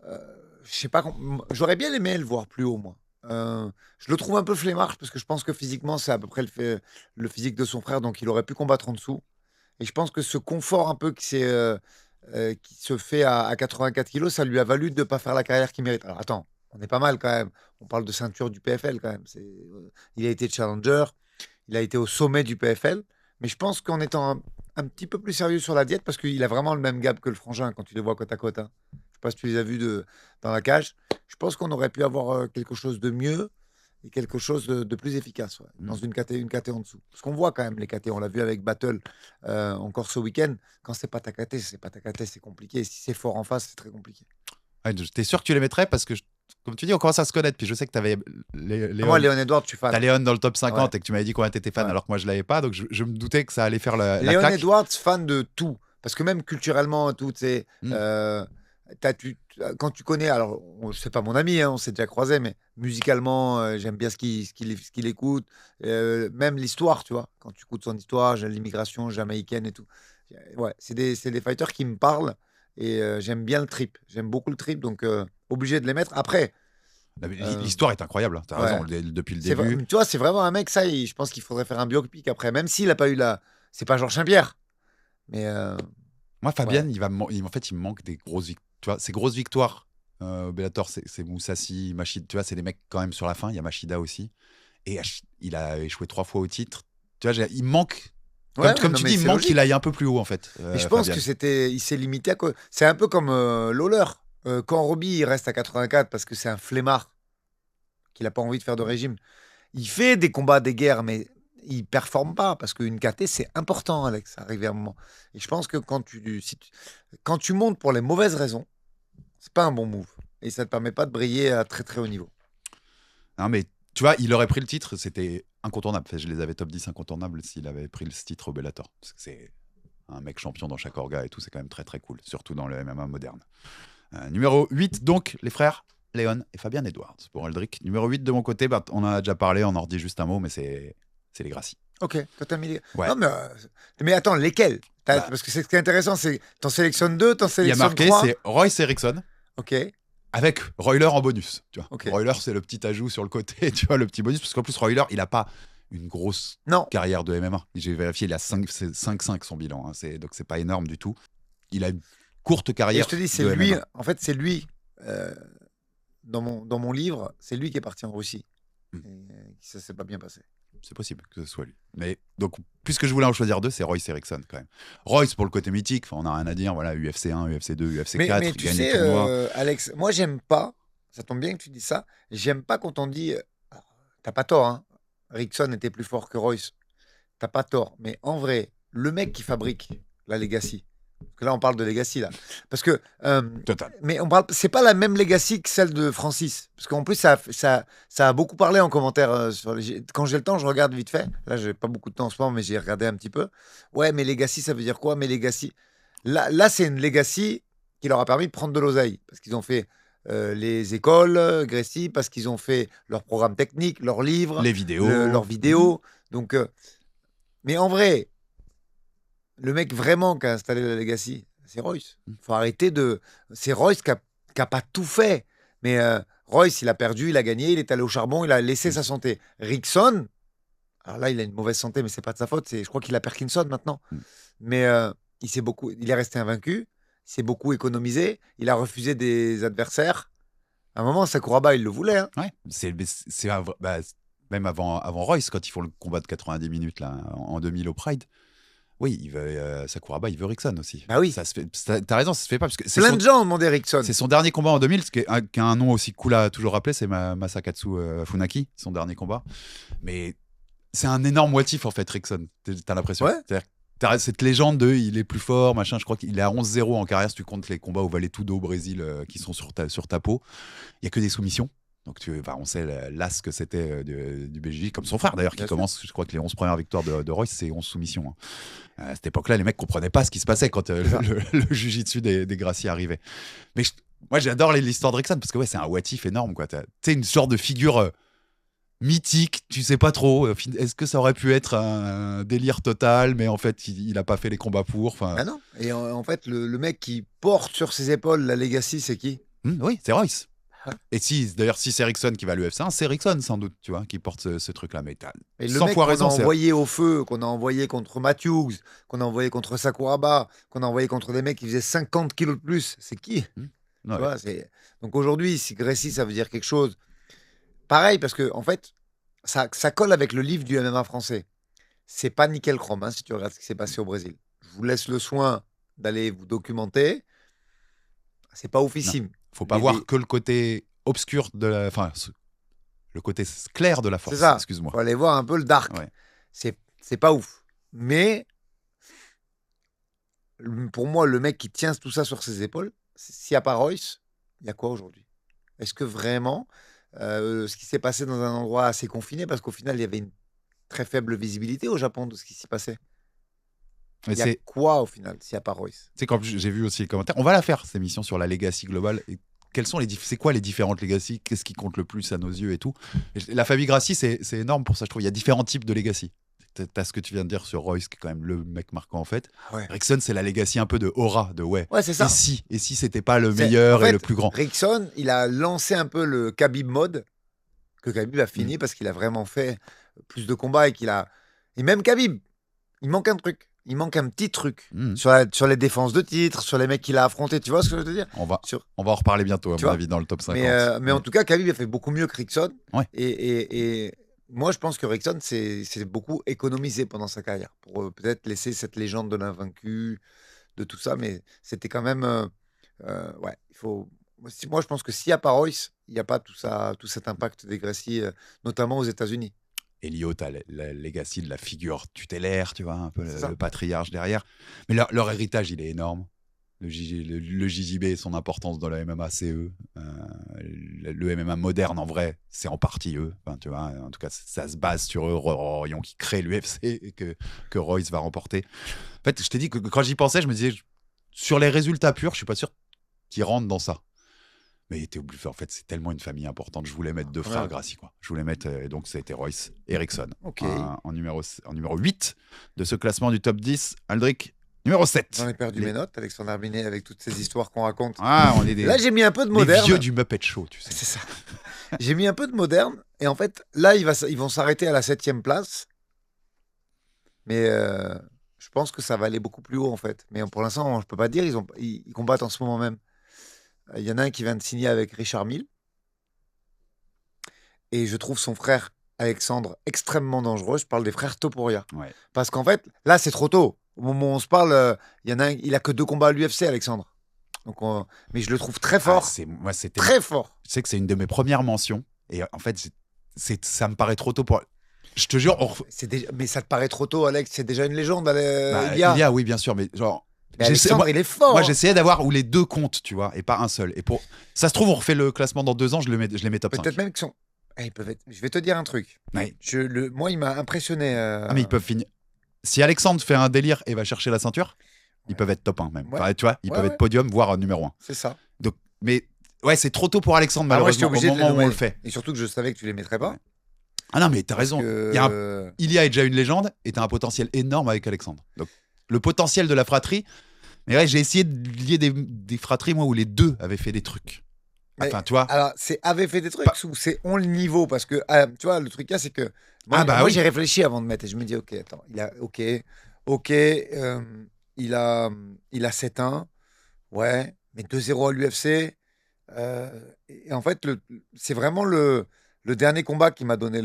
je sais pas. J'aurais bien aimé le voir plus haut, moi. Je le trouve un peu flemmard parce que je pense que physiquement, c'est à peu près le physique de son frère, donc il aurait pu combattre en dessous. Et je pense que ce confort un peu qui se fait à 84 kilos, ça lui a valu de ne pas faire la carrière qu'il mérite. Alors attends, on est pas mal quand même. On parle de ceinture du PFL quand même. Il a été challenger, il a été au sommet du PFL, mais je pense qu'en étant un petit peu plus sérieux sur la diète, parce qu'il a vraiment le même gap que le frangin quand tu les vois côte à côte. Hein. Je sais pas si tu les as vus dans la cage. Je pense qu'on aurait pu avoir quelque chose de mieux et quelque chose de plus efficace dans une KT en dessous. Parce qu'on voit quand même les KT, on l'a vu avec Battle encore ce week-end. Quand c'est pas ta KT, c'est compliqué. Si c'est fort en face, c'est très compliqué. Ouais, t'es sûr que tu les mettrais parce que, comme tu dis, on commence à se connaître. Puis je sais que tu avais Léon. Moi, Léon Edwards, je suis fan. T'as Léon dans le top 50 et que tu m'avais dit combien t'étais fan alors que moi je l'avais pas. Donc je me doutais que ça allait faire la Léon claque. Edwards, fan de tout. Parce que même culturellement, tout, c'est. Quand tu connais, alors c'est pas mon ami, hein, on s'est déjà croisé, mais musicalement, j'aime bien ce qu'il écoute, même l'histoire, tu vois. Quand tu écoutes son histoire, l'immigration jamaïcaine et tout. Ouais, c'est des fighters qui me parlent et j'aime bien le trip. J'aime beaucoup le trip, donc obligé de les mettre. Après, l'histoire est incroyable, t'as raison, depuis le début. Tu vois, c'est vraiment un mec, je pense qu'il faudrait faire un biopic après, même s'il n'a pas eu c'est pas Georges Saint-Pierre, mais. Moi, Fabian, en fait, il me manque des grosses victoires. Tu vois, ces grosses victoires, Bellator, c'est Moussassi, Machida, tu vois, c'est des mecs quand même sur la fin. Il y a Machida aussi. Et il a échoué 3 fois au titre. Tu vois, il manque. Comme tu dis, il manque qu'il aille un peu plus haut, en fait. Et je pense que il s'est limité à quoi. C'est un peu comme Lawler. Quand Robbie il reste à 84 parce que c'est un flemmard, qu'il n'a pas envie de faire de régime, il fait des combats, des guerres, mais il performe pas parce qu'une KT c'est important, Alex, arrivé à un moment. Et je pense que quand tu montes pour les mauvaises raisons, c'est pas un bon move et ça te permet pas de briller à très très haut niveau. Non mais tu vois, il aurait pris le titre, c'était incontournable. Enfin, je les avais top 10 incontournables s'il avait pris le titre au Bellator. Parce que c'est un mec champion dans chaque orga et tout, c'est quand même très très cool, surtout dans le MMA moderne. Numéro 8, donc les frères Léon et Fabian Edwards pour Aldric. Numéro 8 de mon côté, on en a déjà parlé, on en redit juste un mot, mais c'est les Gracie. Ok, toi t'as mis les... Ouais. Non, mais attends, lesquels parce que c'est ce qui est intéressant, c'est t'en sélectionnes 2, t'en sélectionnes 3. Il y a marqué, c'est Royce Erickson. Ok. Avec Royler en bonus. Tu vois. Okay. Royler, c'est le petit ajout sur le côté, tu vois, le petit bonus, parce qu'en plus, Royler, il n'a pas une grosse carrière de MMA. J'ai vérifié, il a 5-5 son bilan. Hein. Donc, c'est pas énorme du tout. Il a une courte carrière. Et je te dis, c'est lui, MMA. En fait, c'est lui, dans mon livre, c'est lui qui est parti en Russie. Et ça s'est pas bien passé. C'est possible que ce soit lui. Mais donc, puisque je voulais en choisir 2, c'est Royce Erickson quand même. Royce pour le côté mythique, on n'a rien à dire. Voilà, UFC 1, UFC 2, UFC 4. Mais tu sais, Alex, moi j'aime pas. Ça tombe bien que tu dis ça. J'aime pas quand on dit. T'as pas tort, hein. Erickson était plus fort que Royce. T'as pas tort. Mais en vrai, le mec qui fabrique la Legacy. Parce que là, on parle de Legacy, là. Parce que. Total. Mais c'est pas la même Legacy que celle de Francis. Parce qu'en plus, ça a beaucoup parlé en commentaire. Quand j'ai le temps, je regarde vite fait. Là, j'ai pas beaucoup de temps en ce moment, mais j'ai regardé un petit peu. Ouais, mais Legacy, ça veut dire quoi? Mais Legacy. Là c'est une Legacy qui leur a permis de prendre de l'oseille. Parce qu'ils ont fait les écoles, Gracie, parce qu'ils ont fait leur programme technique, leurs livres, les vidéos. leurs vidéos. Donc, mais en vrai, le mec vraiment qui a installé la Legacy, c'est Royce. Il faut arrêter de... C'est Royce qui a pas tout fait. Mais Royce, il a perdu, il a gagné, il est allé au charbon, il a laissé sa santé. Rickson, alors là, il a une mauvaise santé, mais c'est pas de sa faute. Je crois qu'il a Parkinson maintenant. Mais il est resté invaincu. Il s'est beaucoup économisé. Il a refusé des adversaires. À un moment, Sakuraba, il le voulait. Hein. Ouais, même avant Royce, quand ils font le combat de 90 minutes là, en 2000 au Pride. Oui, Sakuraba, il veut Rickson aussi. Bah oui. Ça se fait, t'as raison, ça se fait pas. Parce que plein de gens ont demandé Rickson. C'est son dernier combat en 2000, qui a un nom aussi cool à toujours rappeler, c'est Masakatsu Funaki, son dernier combat. Mais c'est un énorme what if, en fait, Rickson. T'as l'impression. Ouais. T'as cette légende de il est plus fort, machin. Je crois qu'il est à 11-0 en carrière si tu comptes les combats au Vale-Tudo au Brésil qui sont sur ta peau. Il n'y a que des soumissions. Donc on sait l'as que c'était du BJJ, comme son frère d'ailleurs, qui commence, je crois que les 11 premières victoires de Royce, c'est 11 soumissions. Hein. À cette époque-là, les mecs comprenaient pas ce qui se passait quand le Jiu-Jitsu des Gracie arrivait. Mais moi, j'adore l'histoire de Rickson, parce que c'est un what if énorme. Tu sais, une sorte de figure mythique, tu sais pas trop. Est-ce que ça aurait pu être un délire total, mais en fait, il a pas fait les combats pour. Ah non. Et en fait, le mec qui porte sur ses épaules la Legacy, c'est qui? Oui, c'est Royce. Et d'ailleurs, si c'est Rickson qui va à l'UFC, c'est Rickson sans doute, tu vois, qui porte ce truc-là. Mais t'as 100 fois raison. Qu'on a envoyé au feu, qu'on a envoyé contre Matthews, qu'on a envoyé contre Sakuraba, qu'on a envoyé contre des mecs qui faisaient 50 kilos de plus, c'est qui? Tu vois, donc aujourd'hui, si Gracie, ça veut dire quelque chose. Pareil, parce que en fait, ça colle avec le livre du MMA français. C'est pas nickel chrome, hein, si tu regardes ce qui s'est passé au Brésil. Je vous laisse le soin d'aller vous documenter. C'est pas oufissime. Non. Faut pas voir que le côté obscur le côté clair de la force. C'est ça. Excuse-moi. Faut aller voir un peu le dark. Ouais. C'est pas ouf. Mais pour moi, le mec qui tient tout ça sur ses épaules, s'il n'y a pas Royce, il y a quoi aujourd'hui? Est-ce que vraiment ce qui s'est passé dans un endroit assez confiné, parce qu'au final, il y avait une très faible visibilité au Japon de ce qui s'y passait. Il y a quoi au final s'il n'y a pas Royce? Tu sais, quand j'ai vu aussi les commentaires, on va la faire cette émission sur la legacy globale. Et c'est quoi les différentes legacy? Qu'est-ce qui compte le plus à nos yeux et tout? La famille Gracie, c'est énorme pour ça, je trouve. Il y a différents types de legacy. T'as ce que tu viens de dire sur Royce, qui est quand même le mec marquant en fait. Ouais. Rickson, c'est la legacy un peu de aura, de ouais c'est ça. Et si c'était pas le meilleur et le plus grand. Rickson, il a lancé un peu le Khabib mode, que Khabib a fini parce qu'il a vraiment fait plus de combats et même Khabib, il manque un truc. Il manque un petit truc sur les défenses de titres, sur les mecs qu'il a affrontés. Tu vois ce que je veux dire? On va en reparler bientôt, à mon avis, dans le top 50. Mais en tout cas, Khabib a fait beaucoup mieux que Rickson. Ouais. Et moi, je pense que Rickson s'est beaucoup économisé pendant sa carrière pour peut-être laisser cette légende de l'invaincu, de tout ça. Mais c'était quand même... il faut... Moi, je pense que s'il n'y a pas Royce, il n'y a pas tout cet impact des Gracie, notamment aux États-Unis. Elio, t'as la legacy de la figure tutélaire, tu vois, un peu le patriarche derrière. Mais leur héritage, il est énorme. Le JJB, son importance dans le MMA, c'est eux. Le MMA moderne, en vrai, c'est en partie eux. Enfin, tu vois, en tout cas, ça se base sur eux, Rorion, qui crée l'UFC et que Royce va remporter. En fait, je t'ai dit que quand j'y pensais, je me disais, sur les résultats purs, je suis pas sûr qu'ils rentrent dans ça. Mais t'es obligé, en fait, c'est tellement une famille importante. Je voulais mettre deux frères Gracie, quoi. Je voulais mettre, donc ça a été Royce et Rickson. Okay. En numéro 8 de ce classement du top 10. Aldric, numéro 7. J'en ai perdu mes notes, Alexandre Herminet, avec toutes ces histoires qu'on raconte. On est là, j'ai mis un peu de moderne. Les vieux du Muppet Show, tu sais. C'est ça. J'ai mis un peu de moderne. Et en fait, là, ils vont s'arrêter à la 7e place. Mais je pense que ça va aller beaucoup plus haut, en fait. Mais pour l'instant, je peux pas dire. Ils combattent en ce moment même. Il y en a un qui vient de signer avec Richard Mille. Et je trouve son frère Alexandre extrêmement dangereux. Je parle des frères Topuria. Ouais. Parce qu'en fait, là, c'est trop tôt. Au moment où on se parle, il y en a un, il a que 2 combats à l'UFC, Alexandre. Donc, mais je le trouve très fort. C'était très fort. Tu sais que c'est une de mes premières mentions. Et en fait, ça me paraît trop tôt pour... Je te jure... Mais ça te paraît trop tôt, Alex. C'est déjà une légende. Ilia, oui, bien sûr. Mais genre... Alexandre, il est fort. Moi, j'essayais d'avoir où les deux comptent, tu vois, et pas un seul. Et ça se trouve, on refait le classement dans 2 ans, je les mets top 5. Peut-être même qu'ils sont... ils peuvent être... Je vais te dire un truc. Ouais. Moi, il m'a impressionné. Mais ils peuvent finir. Si Alexandre fait un délire et va chercher la ceinture, Ils peuvent être top 1 même. Enfin, tu vois, ils peuvent être podium, voire numéro 1. C'est ça. Donc, mais ouais, c'est trop tôt pour Alexandre, malheureusement, au moment où on le fait. Et surtout que je savais que tu les mettrais pas. Ah non, mais t'as raison. Ilia est déjà une légende et t'as un potentiel énorme avec Alexandre. Donc, le potentiel de la fratrie. Mais ouais, j'ai essayé de lier des fratries, moi, où les deux avaient fait des trucs. Enfin, tu vois. Alors, c'est avait fait des trucs ou c'est on le niveau. Parce que, tu vois, le truc là, c'est que. Moi, j'ai réfléchi avant de mettre et je me dis, ok, attends, il a 7-1. Ouais, mais 2-0 à l'UFC. Et en fait, c'est vraiment le dernier combat qui m'a donné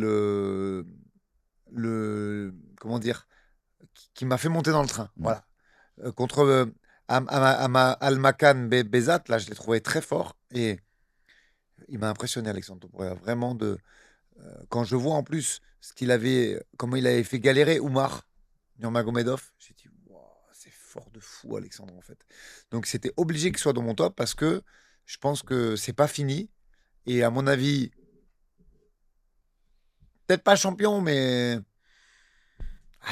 comment dire, qui m'a fait monter dans le train. Voilà. Contre Almakan Bezat, là, je l'ai trouvé très fort et il m'a impressionné, Alexandre Topuria. Vraiment quand je vois en plus comment il avait fait galérer Oumar Nurmagomedov, j'ai dit, wow, c'est fort de fou, Alexandre, en fait. Donc, c'était obligé qu'il soit dans mon top parce que je pense que c'est pas fini. Et à mon avis, peut-être pas champion, mais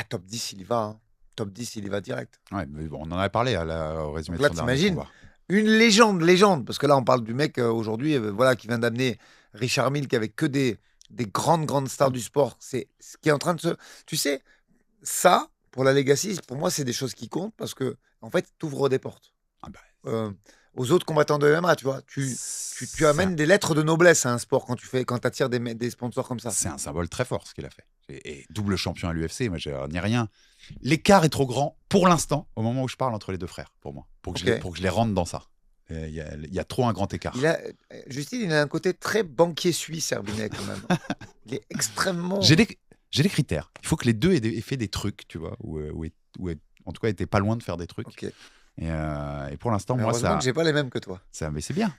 top 10, il y va. Hein. Top 10, il y va direct. Ouais, mais bon, on en avait parlé au résumé Donc là, de son t'imagines une légende, parce que là, on parle du mec aujourd'hui, qui vient d'amener Richard Mille, qui avait que des grandes stars du sport. C'est ce qui est en train de se... Tu sais, ça, pour la Legacy, pour moi, c'est des choses qui comptent parce que, en fait, tu ouvres des portes. Aux autres combattants de MMA, tu vois. Tu amènes des lettres de noblesse à un sport quand tu attires des sponsors comme ça. C'est un symbole très fort, ce qu'il a fait. Et double champion à l'UFC, moi, je n'y rien. L'écart est trop grand, pour l'instant, au moment où je parle, entre les deux frères, pour moi. Pour que je les rentre dans ça. Il y a trop un grand écart. Justine, il a un côté très banquier suisse, Herbinet, quand même. Il est extrêmement... J'ai des critères. Il faut que les deux aient fait des trucs, tu vois, ou en tout cas, étaient pas loin de faire des trucs. Okay. Et pour l'instant, moi, heureusement que j'ai pas les mêmes que toi. Mais c'est bien.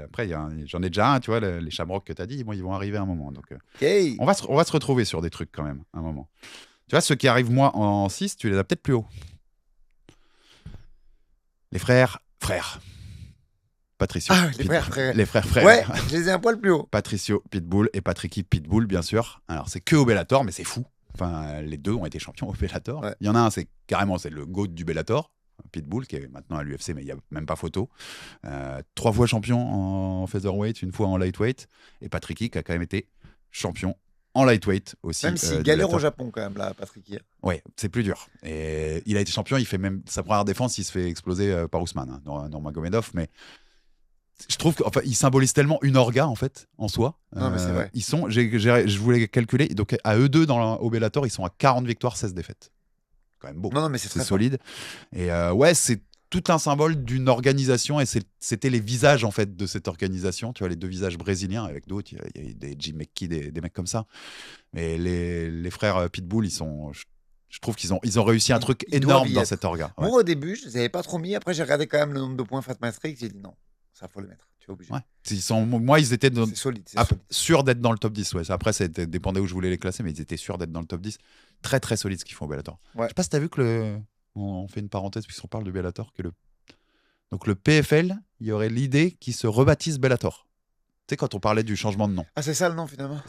Après, j'en ai déjà un, tu vois, les Shamrock que tu as dit, ils vont arriver à un moment. Donc, on va se retrouver sur des trucs quand même, à un moment. Tu vois, ceux qui arrivent, moi, en 6, tu les as peut-être plus haut. Les frères. Patricio. Les frères frères. Ouais, je les ai un poil plus haut. Patricio Pitbull et Patricky Pitbull, bien sûr. Alors, c'est que au Bellator, mais c'est fou. Enfin, les deux ont été champions au Bellator. Ouais. Il y en a un, c'est le GOAT du Bellator. Pitbull, qui est maintenant à l'UFC, mais il n'y a même pas photo. 3 fois champion en featherweight, 1 fois en lightweight. Et Patricky, qui a quand même été champion en lightweight aussi. Même s'il galère au Japon, quand même, là, Patricky. Oui, c'est plus dur. Et il a été champion, il fait même sa première défense, il se fait exploser par Ousmane, Nurmagomedov. Mais je trouve qu'il symbolise tellement une orga, en fait, en soi. Non, mais c'est vrai. Je voulais calculer. Donc, à eux deux, au Bellator, ils sont à 40 victoires, 16 défaites. Quand même beau. Non, mais c'est solide. Et c'est tout un symbole d'une organisation et c'était les visages en fait de cette organisation. Tu vois, les deux visages brésiliens avec d'autres. Il y a des Jim McKee, des mecs comme ça. Mais les frères Pitbull, je trouve qu'ils ont réussi un truc énorme dans cette orga. Ouais. Moi, au début, je ne les avais pas trop mis. Après, j'ai regardé quand même le nombre de points Fat Matrix. J'ai dit non, ça faut le mettre. Tu es obligé. Ouais. Moi, ils étaient solide, sûrs d'être dans le top 10. Ouais. Après, ça dépendait où je voulais les classer, mais ils étaient sûrs d'être dans le top 10. Très, très solide ce qu'ils font au Bellator. Ouais. Je sais pas si tu as vu que on fait une parenthèse puisqu'on parle de Bellator. Donc, le PFL, il y aurait l'idée qu'ils se rebaptise Bellator. Tu sais, quand on parlait du changement de nom. Ah, c'est ça le nom finalement.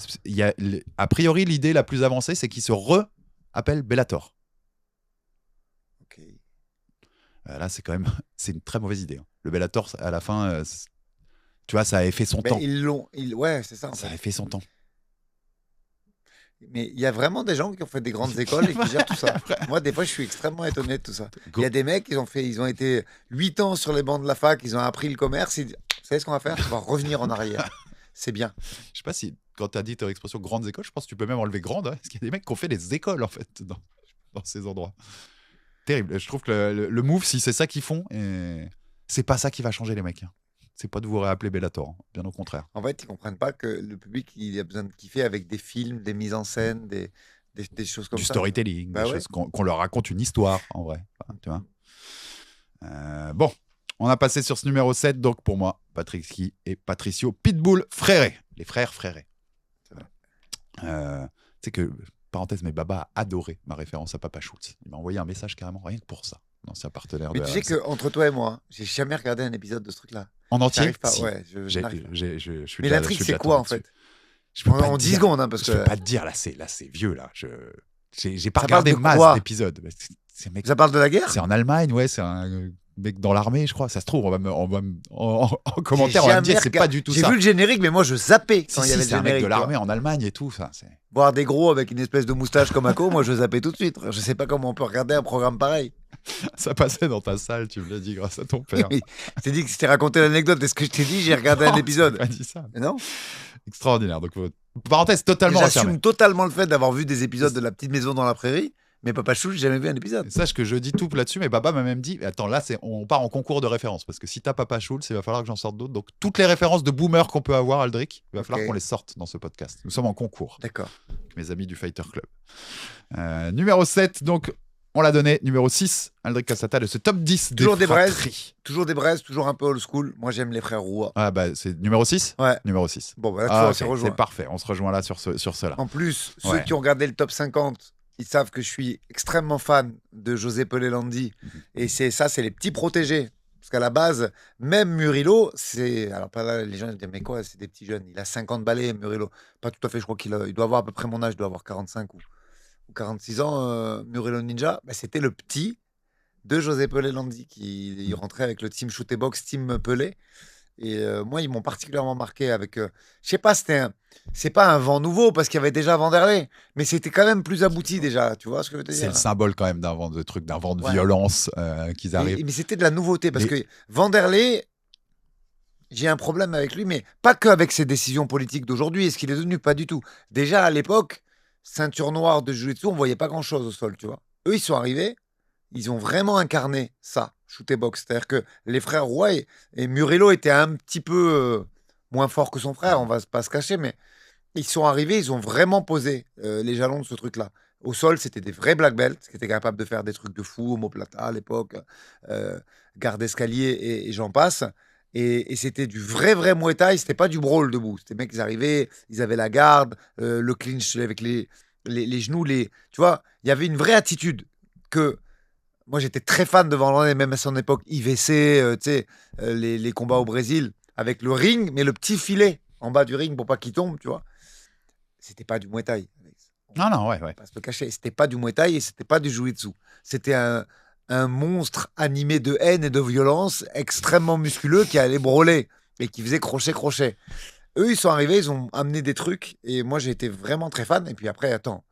A priori, l'idée la plus avancée, c'est qu'ils se appellent Bellator. Ok. Là, c'est une très mauvaise idée. Hein. Le Bellator, à la fin, tu vois, ça avait fait son temps. Ouais, c'est ça. Ça avait fait son temps. Mais il y a vraiment des gens qui ont fait des grandes écoles et qui gèrent tout ça. Moi, des fois, je suis extrêmement étonné de tout ça. Il y a des mecs, ils ont été 8 ans sur les bancs de la fac, ils ont appris le commerce. Vous savez ce qu'on va faire ? On va revenir en arrière. C'est bien. Je sais pas si, quand tu as dit ton expression grandes écoles, je pense que tu peux même enlever grande. Parce qu'il y a des mecs qui ont fait des écoles, en fait, dans ces endroits. Terrible. Je trouve que le move, si c'est ça qu'ils font, c'est pas ça qui va changer les mecs. Hein. C'est pas de vous réappeler Bellator, hein. Bien au contraire. En fait, ils comprennent pas que le public, il a besoin de kiffer avec des films, des mises en scène, des choses comme ça. Du storytelling, des choses qu'on leur raconte une histoire, en vrai. Enfin, tu vois. Bon, on a passé sur ce numéro 7, donc pour moi, Patricky et Patricio Pitbull Fréré. Les frères Fréré. Tu sais que, parenthèse, mais Baba a adoré ma référence à Papa Schultz. Il m'a envoyé un message carrément, rien que pour ça. Ancien partenaire. Mais tu sais qu'entre toi et moi, j'ai jamais regardé un épisode de ce truc-là. En entier pas. Si. Ouais, Mais l'intrigue, c'est quoi en fait? En 10 secondes, hein, parce je peux pas te dire, là, c'est vieux, là. J'ai pas regardé masse d'épisodes. Ça parle de la guerre ? C'est en Allemagne, ouais, c'est un mec dans l'armée, je crois. Ça se trouve, en commentaire, on va me dire c'est pas du tout ça. J'ai vu le générique, mais moi je zappais quand il y avait le générique. C'est un mec de l'armée en Allemagne et tout. Voir des gros avec une espèce de moustache comme Ako, moi je zappais tout de suite. Je sais pas comment on peut regarder un programme pareil. Ça passait dans ta salle, tu me l'as dit grâce à ton père. Je t'ai dit que je t'ai raconté l'anecdote. Est-ce que je t'ai dit j'ai regardé un épisode ? Pas dit ça. Mais non. Extraordinaire. Donc, parenthèse totalement. J'assume totalement le fait d'avoir vu des épisodes de La Petite Maison dans la Prairie. Mais Papa Chou, j'ai jamais vu un épisode. Sache que je dis tout là-dessus, mais Baba m'a même dit attends, là, on part en concours de références. Parce que si t'as Papa Schultz, il va falloir que j'en sorte d'autres. Donc, toutes les références de boomer qu'on peut avoir, Aldric, il va falloir qu'on les sorte dans ce podcast. Nous sommes en concours. D'accord. Avec mes amis du Fighter Club. Numéro 7, donc, on l'a donné. Numéro 6, Aldric Cassata, de ce top 10 toujours des Braises. Toujours des Braises, toujours un peu old school. Moi, j'aime les frères Roua. Ah, bah, c'est numéro 6 ? Ouais. Numéro 6. Bon, bah là, tu vois, c'est parfait. On se rejoint là sur cela. En plus, ceux qui ont regardé le top 50. Ils savent que je suis extrêmement fan de José Pelé-Landi. Et c'est les petits protégés. Parce qu'à la base, même Murillo, c'est... Alors, pas là, les gens disent, mais quoi, c'est des petits jeunes. Il a 50 balais, Murillo. Pas tout à fait, je crois qu'il doit avoir à peu près mon âge, il doit avoir 45 ou 46 ans, Murillo Ninja. Bah, c'était le petit de José Pelé-Landi qui rentrait avec le team Shoot et Box, team Pelé. Et moi, ils m'ont particulièrement marqué avec... je sais pas, c'est pas un vent nouveau parce qu'il y avait déjà Vanderlei, mais c'était quand même plus abouti déjà, tu vois ce que je veux te dire. C'est le symbole quand même d'un vent de violence qu'ils arrivent. Mais c'était de la nouveauté parce que Vanderlei, j'ai un problème avec lui, mais pas qu'avec ses décisions politiques d'aujourd'hui et ce qu'il est devenu, pas du tout. Déjà à l'époque, ceinture noire de jiu-jitsu, on voyait pas grand-chose au sol, tu vois. Eux, ils sont arrivés, ils ont vraiment incarné ça. Shoot et box, c'est-à-dire que les frères Roy et Murillo étaient un petit peu moins forts que son frère, on va pas se cacher, mais ils sont arrivés, ils ont vraiment posé les jalons de ce truc-là. Au sol, c'était des vrais black belts qui étaient capables de faire des trucs de fou, omoplata à l'époque, garde escalier et j'en passe. Et c'était du vrai Muay Thai, c'était pas du brawl debout. C'était mecs, ils arrivaient, ils avaient la garde, le clinch avec les genoux, tu vois, il y avait une vraie attitude que... Moi, j'étais très fan de Vanderlei, même à son époque, IVC, tu sais, les combats au Brésil, avec le ring, mais le petit filet en bas du ring pour pas qu'il tombe, tu vois. C'était pas du Muay Thai. Non, ouais. On va pas se le cacher. C'était pas du Muay Thai et c'était pas du Jiu-Jitsu. C'était un monstre animé de haine et de violence, extrêmement musculeux, qui allait brûler et qui faisait crochet. Eux, ils sont arrivés, ils ont amené des trucs et moi, j'ai été vraiment très fan. Et puis après, attends,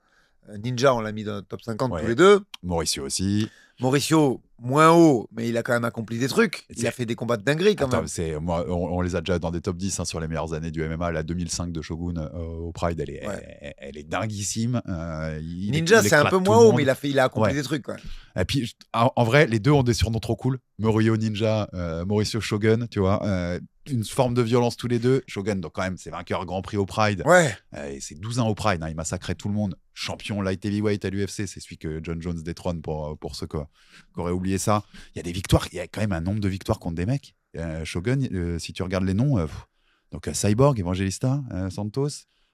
Ninja, on l'a mis dans le top 50 tous les deux. Mauricio aussi. Mauricio, moins haut, mais il a quand même accompli des trucs. Il a fait des combats de dinguerie quand même. On les a déjà dans des top 10 sur les meilleures années du MMA. La 2005 de Shogun au Pride, elle est dinguissime. Ninja, c'est un peu moins haut, mais il a accompli des trucs. Ouais. Et puis, en vrai, les deux ont des surnoms trop cool. Murillo Ninja, Mauricio Shogun, tu vois. Une forme de violence tous les deux. Shogun, donc quand même, c'est vainqueur Grand Prix au Pride. Ouais. Et c'est 12 ans au Pride. Il massacrait tout le monde. Champion light heavyweight à l'UFC. C'est celui que John Jones détrône pour ceux qui auraient oublié ça. Il y a des victoires. Il y a quand même un nombre de victoires contre des mecs. Shogun, si tu regardes les noms, donc Cyborg, Evangelista, Santos,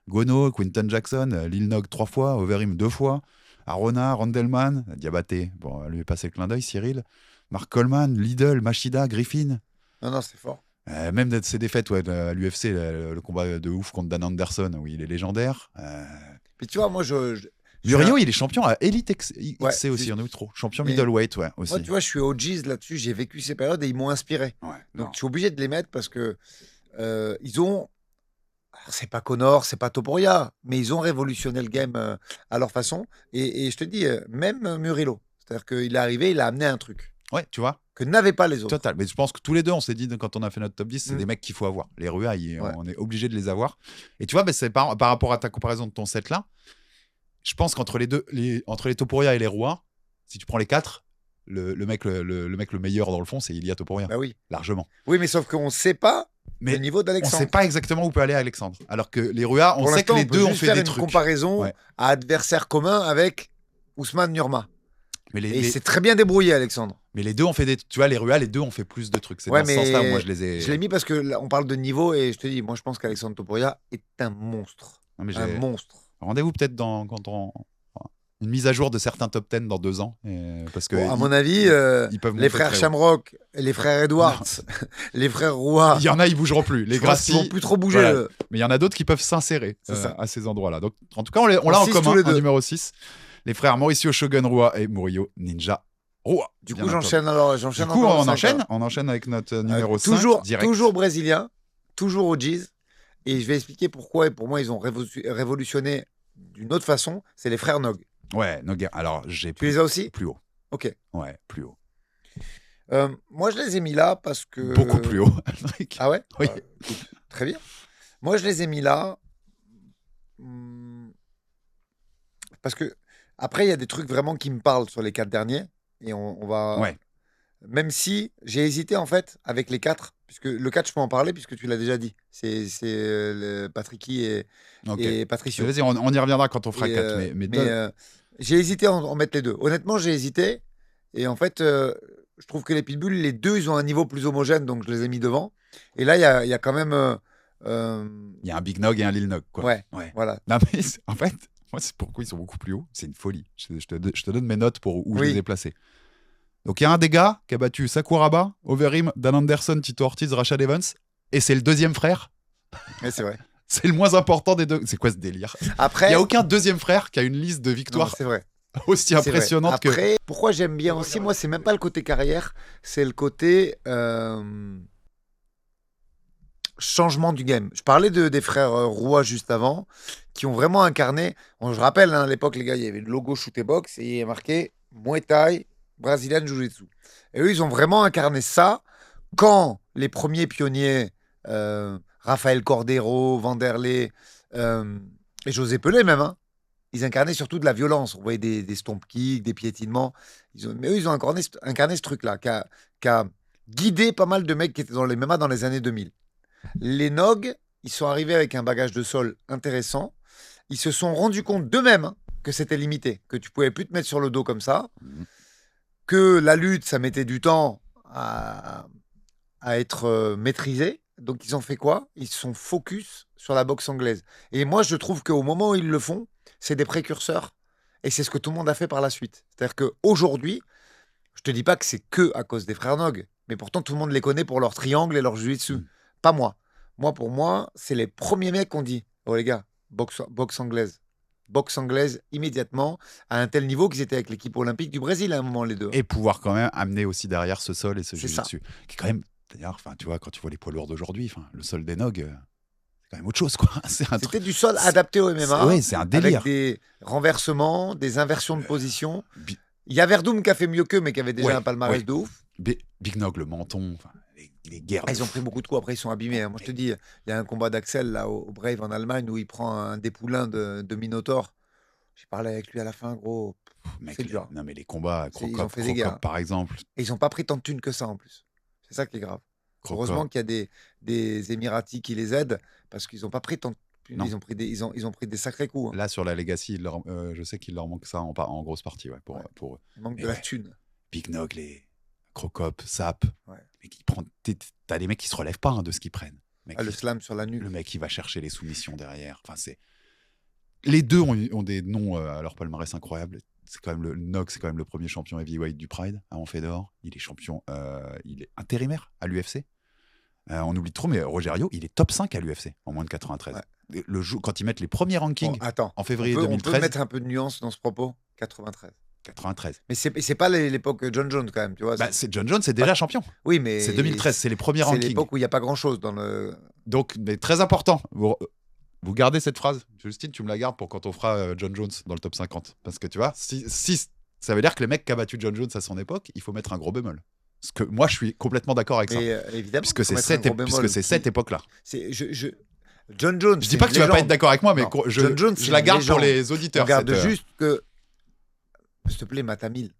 Gono, Quinton Jackson, Lil Nog 3 fois, Overeem 2 fois, Arona, Randleman, Diabaté, bon, lui est passé le clin d'œil, Cyril, Mark Coleman, Lidl, Machida, Griffin. Non, c'est fort. Même de ses défaites à l'UFC, le combat de ouf contre Dan Anderson, où il est légendaire. Puis tu vois, moi, Murillo, il est champion à Elite XC aussi, on est trop. Champion middleweight, aussi. Moi, tu vois, je suis OGs là-dessus, j'ai vécu ces périodes et ils m'ont inspiré. Donc, je suis obligé de les mettre parce que ils ont... Alors, c'est pas Conor, c'est pas Topuria, mais ils ont révolutionné le game à leur façon. Et je te dis, même Murillo, c'est-à-dire qu'il est arrivé, il a amené un truc. Ouais, tu vois. Que n'avaient pas les autres. Total. Mais je pense que tous les deux, on s'est dit, quand on a fait notre top 10, c'est des mecs qu'il faut avoir. Les Rua, on est obligé de les avoir. Et tu vois, c'est par rapport à ta comparaison de ton set là, je pense qu'entre les deux, entre les Topuria et les Rua, si tu prends les quatre, le mec le meilleur dans le fond, c'est Ilia Topuria. Bah oui. Largement. Oui, mais sauf qu'on ne sait pas le niveau d'Alexandre. On ne sait pas exactement où peut aller Alexandre. Alors que les Rua, on sait que les deux ont fait des trucs. Une comparaison à adversaire commun avec Ousmane Nurma. Et c'est très bien débrouillé, Alexandre. Mais les deux ont fait tu vois, les Rua, les deux ont fait plus de trucs. C'est dans ce sens-là où moi je les ai. Je l'ai mis parce que là, on parle de niveau et je te dis, moi je pense qu'Alexandre Topuria est un monstre. Un monstre. Rendez-vous peut-être une mise à jour de certains top 10 dans 2 ans. Parce que à mon avis, les frères Shamrock, les frères Edwards, les frères Roy. Il y en a, ils bougeront plus. Les Gracie. Ils vont plus trop bouger. Voilà. Mais il y en a d'autres qui peuvent s'insérer à ces endroits-là. Donc, en tout cas, on l'a en commun, en numéro 6. Les frères Mauricio Shogun Rua et Murillo Ninja Rua. Du coup, j'enchaîne on enchaîne avec notre numéro 5 direct. Toujours brésilien, toujours au G's. Et je vais expliquer pourquoi. Et pour moi, ils ont révolutionné d'une autre façon. C'est les frères Nog. Ouais, Nog. Alors, j'ai tu les as aussi? Plus haut. Ok. Ouais, plus haut. Moi, je les ai mis là parce que... Beaucoup plus haut, Aldric. Ah ouais? Oui. Très bien. Moi, je les ai mis là parce que après, il y a des trucs vraiment qui me parlent sur les 4 derniers. Et on va... Ouais. Même si j'ai hésité, en fait, avec les 4, puisque le 4, je peux en parler, puisque tu l'as déjà dit. C'est Patricky et Patricio. Vas-y, on y reviendra quand on fera 4. Mais j'ai hésité à en mettre les deux. Honnêtement, j'ai hésité. Et en fait, je trouve que les Pitbulls, les deux, ils ont un niveau plus homogène, donc je les ai mis devant. Et là, il y a quand même... il y a un Big Nog et un Lil Nog, quoi. Ouais. Voilà. Non, mais en fait, moi, c'est pourquoi ils sont beaucoup plus hauts. C'est une folie. Je te donne mes notes pour où je les ai placés. Donc, il y a un des gars qui a battu Sakuraba, Overeem, Dan Anderson, Tito Ortiz, Rashad Evans. Et c'est le deuxième frère. Ouais, c'est vrai. C'est le moins important des deux. C'est quoi ce délire? Après, il n'y a aucun deuxième frère qui a une liste de victoires aussi impressionnante Après, pourquoi j'aime bien aussi, moi, c'est même pas le côté carrière, c'est le côté changement du game. Je parlais des frères Roy juste avant, qui ont vraiment incarné. Je rappelle, à l'époque, les gars, il y avait le logo Shoot et Box et il y a marqué Muay Thai, Brazilian Jiu-Jitsu. Et eux, ils ont vraiment incarné ça quand les premiers pionniers, Rafael Cordero, Vanderlei et José Pelé même, ils incarnaient surtout de la violence. On voyait des stomp kicks, des piétinements. Mais eux, ils ont incarné ce truc-là, qui a guidé pas mal de mecs qui étaient dans les MMA dans les années 2000. Les Nog, ils sont arrivés avec un bagage de sol intéressant. Ils se sont rendus compte d'eux-mêmes que c'était limité, que tu pouvais plus te mettre sur le dos comme ça, que la lutte, ça mettait du temps à être maîtrisé. Donc, ils ont fait quoi? Ils se sont focus sur la boxe anglaise. Et moi, je trouve qu'au moment où ils le font, c'est des précurseurs. Et c'est ce que tout le monde a fait par la suite. C'est-à-dire qu'aujourd'hui, je te dis pas que c'est que à cause des frères Nog, mais pourtant, tout le monde les connaît pour leur triangle et leur jiu-jitsu. Pas moi. Pour moi, c'est les premiers mecs qu'on dit, oh les gars, boxe anglaise. Boxe anglaise immédiatement à un tel niveau qu'ils étaient avec l'équipe olympique du Brésil à un moment, les deux. Et pouvoir quand même amener aussi derrière ce sol et ce jiu-jitsu. Qui est quand même, d'ailleurs, tu vois, quand tu vois les poids lourds d'aujourd'hui, le sol des Nog, c'est quand même autre chose, quoi. C'était du sol adapté au MMA. Oui, c'est un délire. Avec des renversements, des inversions de position. Il y a Verdum qui a fait mieux qu'eux, mais qui avait déjà un palmarès de ouf. Big Nog, le menton, les guerres. Ils ont pris beaucoup de coups, après ils sont abîmés. Moi je te dis, il y a un combat d'Axel là au Brave en Allemagne où il prend un dépoulain de Minotaur. J'ai parlé avec lui à la fin, gros. C'est dur. Non mais les combats, Crocop par exemple. Et ils n'ont pas pris tant de thunes que ça en plus. C'est ça qui est grave. Heureusement qu'il y a des Émiratis qui les aident parce qu'ils n'ont pas pris tant de thunes. Ils ont pris des sacrés coups. Là sur la Legacy, je sais qu'il leur manque ça en grosse partie pour eux. Il manque de la thune. Big Nog, les Crocop, Sap. T'as des mecs qui se relèvent pas de ce qu'ils prennent. Le slam sur la nuque. Le mec, il va chercher les soumissions derrière. Les deux ont des noms à leur palmarès incroyables. C'est quand même le Nog, c'est quand même le premier champion heavyweight du Pride avant Fedor. Il est champion, il est intérimaire à l'UFC. On oublie trop, mais Rogerio, il est top 5 à l'UFC en moins de 93. Ouais. Quand ils mettent les premiers rankings en février 2013. On peut mettre un peu de nuance dans ce propos. 93. Mais c'est pas l'époque John Jones quand même, tu vois. C'est John Jones, c'est déjà champion. Oui, mais c'est 2013, c'est les premiers rankings. C'est l'époque où il n'y a pas grand-chose dans le. Donc, mais très important. Vous gardez cette phrase, Justine, tu me la gardes pour quand on fera John Jones dans le top 50. Parce que tu vois, si ça veut dire que le mec qui a battu John Jones à son époque, il faut mettre un gros bémol. Parce que moi, je suis complètement d'accord avec ça. Évidemment. Puisque c'est cette époque-là. John Jones. Je dis pas que tu vas pas être d'accord avec moi, mais je la garde pour les auditeurs. Regarde juste que. S'il te plaît, Matamil.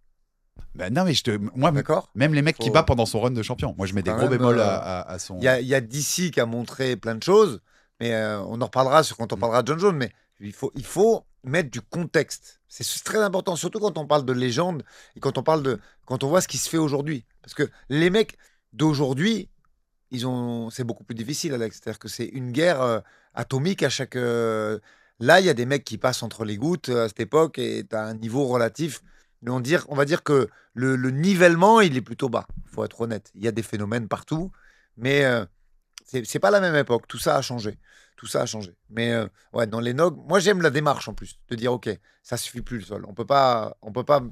Non, mais moi, même les mecs qui battent pendant son run de champion, moi je mets des gros bémols à son. Il y a DC qui a montré plein de choses, mais on en reparlera quand on parlera de John Jones. Mais il faut mettre du contexte. C'est très important, surtout quand on parle de légende et quand on voit ce qui se fait aujourd'hui. Parce que les mecs d'aujourd'hui, c'est beaucoup plus difficile, Alex. C'est-à-dire que c'est une guerre atomique à chaque. Là, il y a des mecs qui passent entre les gouttes à cette époque et tu as un niveau relatif. Mais on va dire que le nivellement, il est plutôt bas. Il faut être honnête. Il y a des phénomènes partout, mais C'est pas la même époque. Tout ça a changé. Mais ouais, dans les nogs, moi j'aime la démarche en plus, de dire ok, ça suffit plus le sol. On peut pas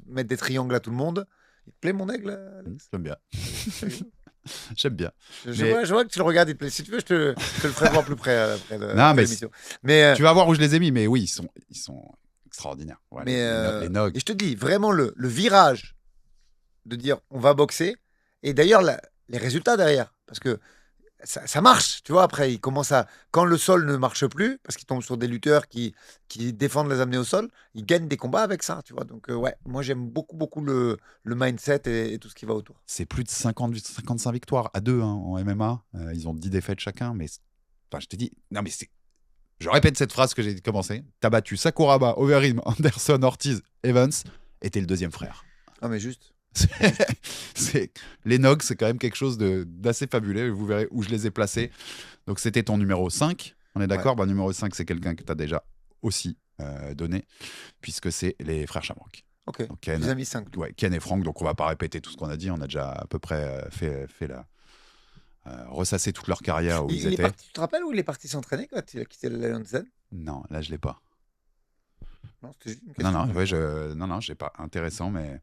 mettre des triangles à tout le monde. Il te plaît mon aigle, Alex? J'aime bien. J'aime bien. Je vois que tu le regardes, il te plaît. Si tu veux, je te le ferai voir plus près après non, mais l'émission. Mais tu vas voir où je les ai mis, mais oui, ils sont extraordinaires. Ouais, mais les nogs. Et je te dis, vraiment, le virage de dire on va boxer, et d'ailleurs, les résultats derrière, parce que ça marche, tu vois. Après, il commence quand le sol ne marche plus, parce qu'il tombe sur des lutteurs qui défendent les amener au sol, ils gagnent des combats avec ça, tu vois. Donc, ouais, moi, j'aime beaucoup le mindset et tout ce qui va autour. C'est plus de 55 victoires à 2 en MMA. Ils ont 10 défaites chacun, mais je te dis, non, mais c'est. Je répète cette phrase que j'ai commencé. T'as battu Sakuraba, Overeem, Anderson, Ortiz, Evans, et t'es le deuxième frère. Ah, mais juste. Les nogs, c'est quand même quelque chose d'assez fabuleux. Vous verrez où je les ai placés. Donc, c'était ton numéro 5. On est d'accord? Ouais. Numéro 5, c'est quelqu'un que tu as déjà aussi donné, puisque c'est les frères Shamrock. Ok, donc, Ken, vous avez mis 5. Ouais, Ken et Frank. Donc, on va pas répéter tout ce qu'on a dit. On a déjà à peu près ressassé toute leur carrière où ils étaient. Tu te rappelles où il est parti s'entraîner quand il a quitté le Lions Den? Non, là, je l'ai pas. Non, c'était juste une question. Non, j'ai pas. Intéressant, mais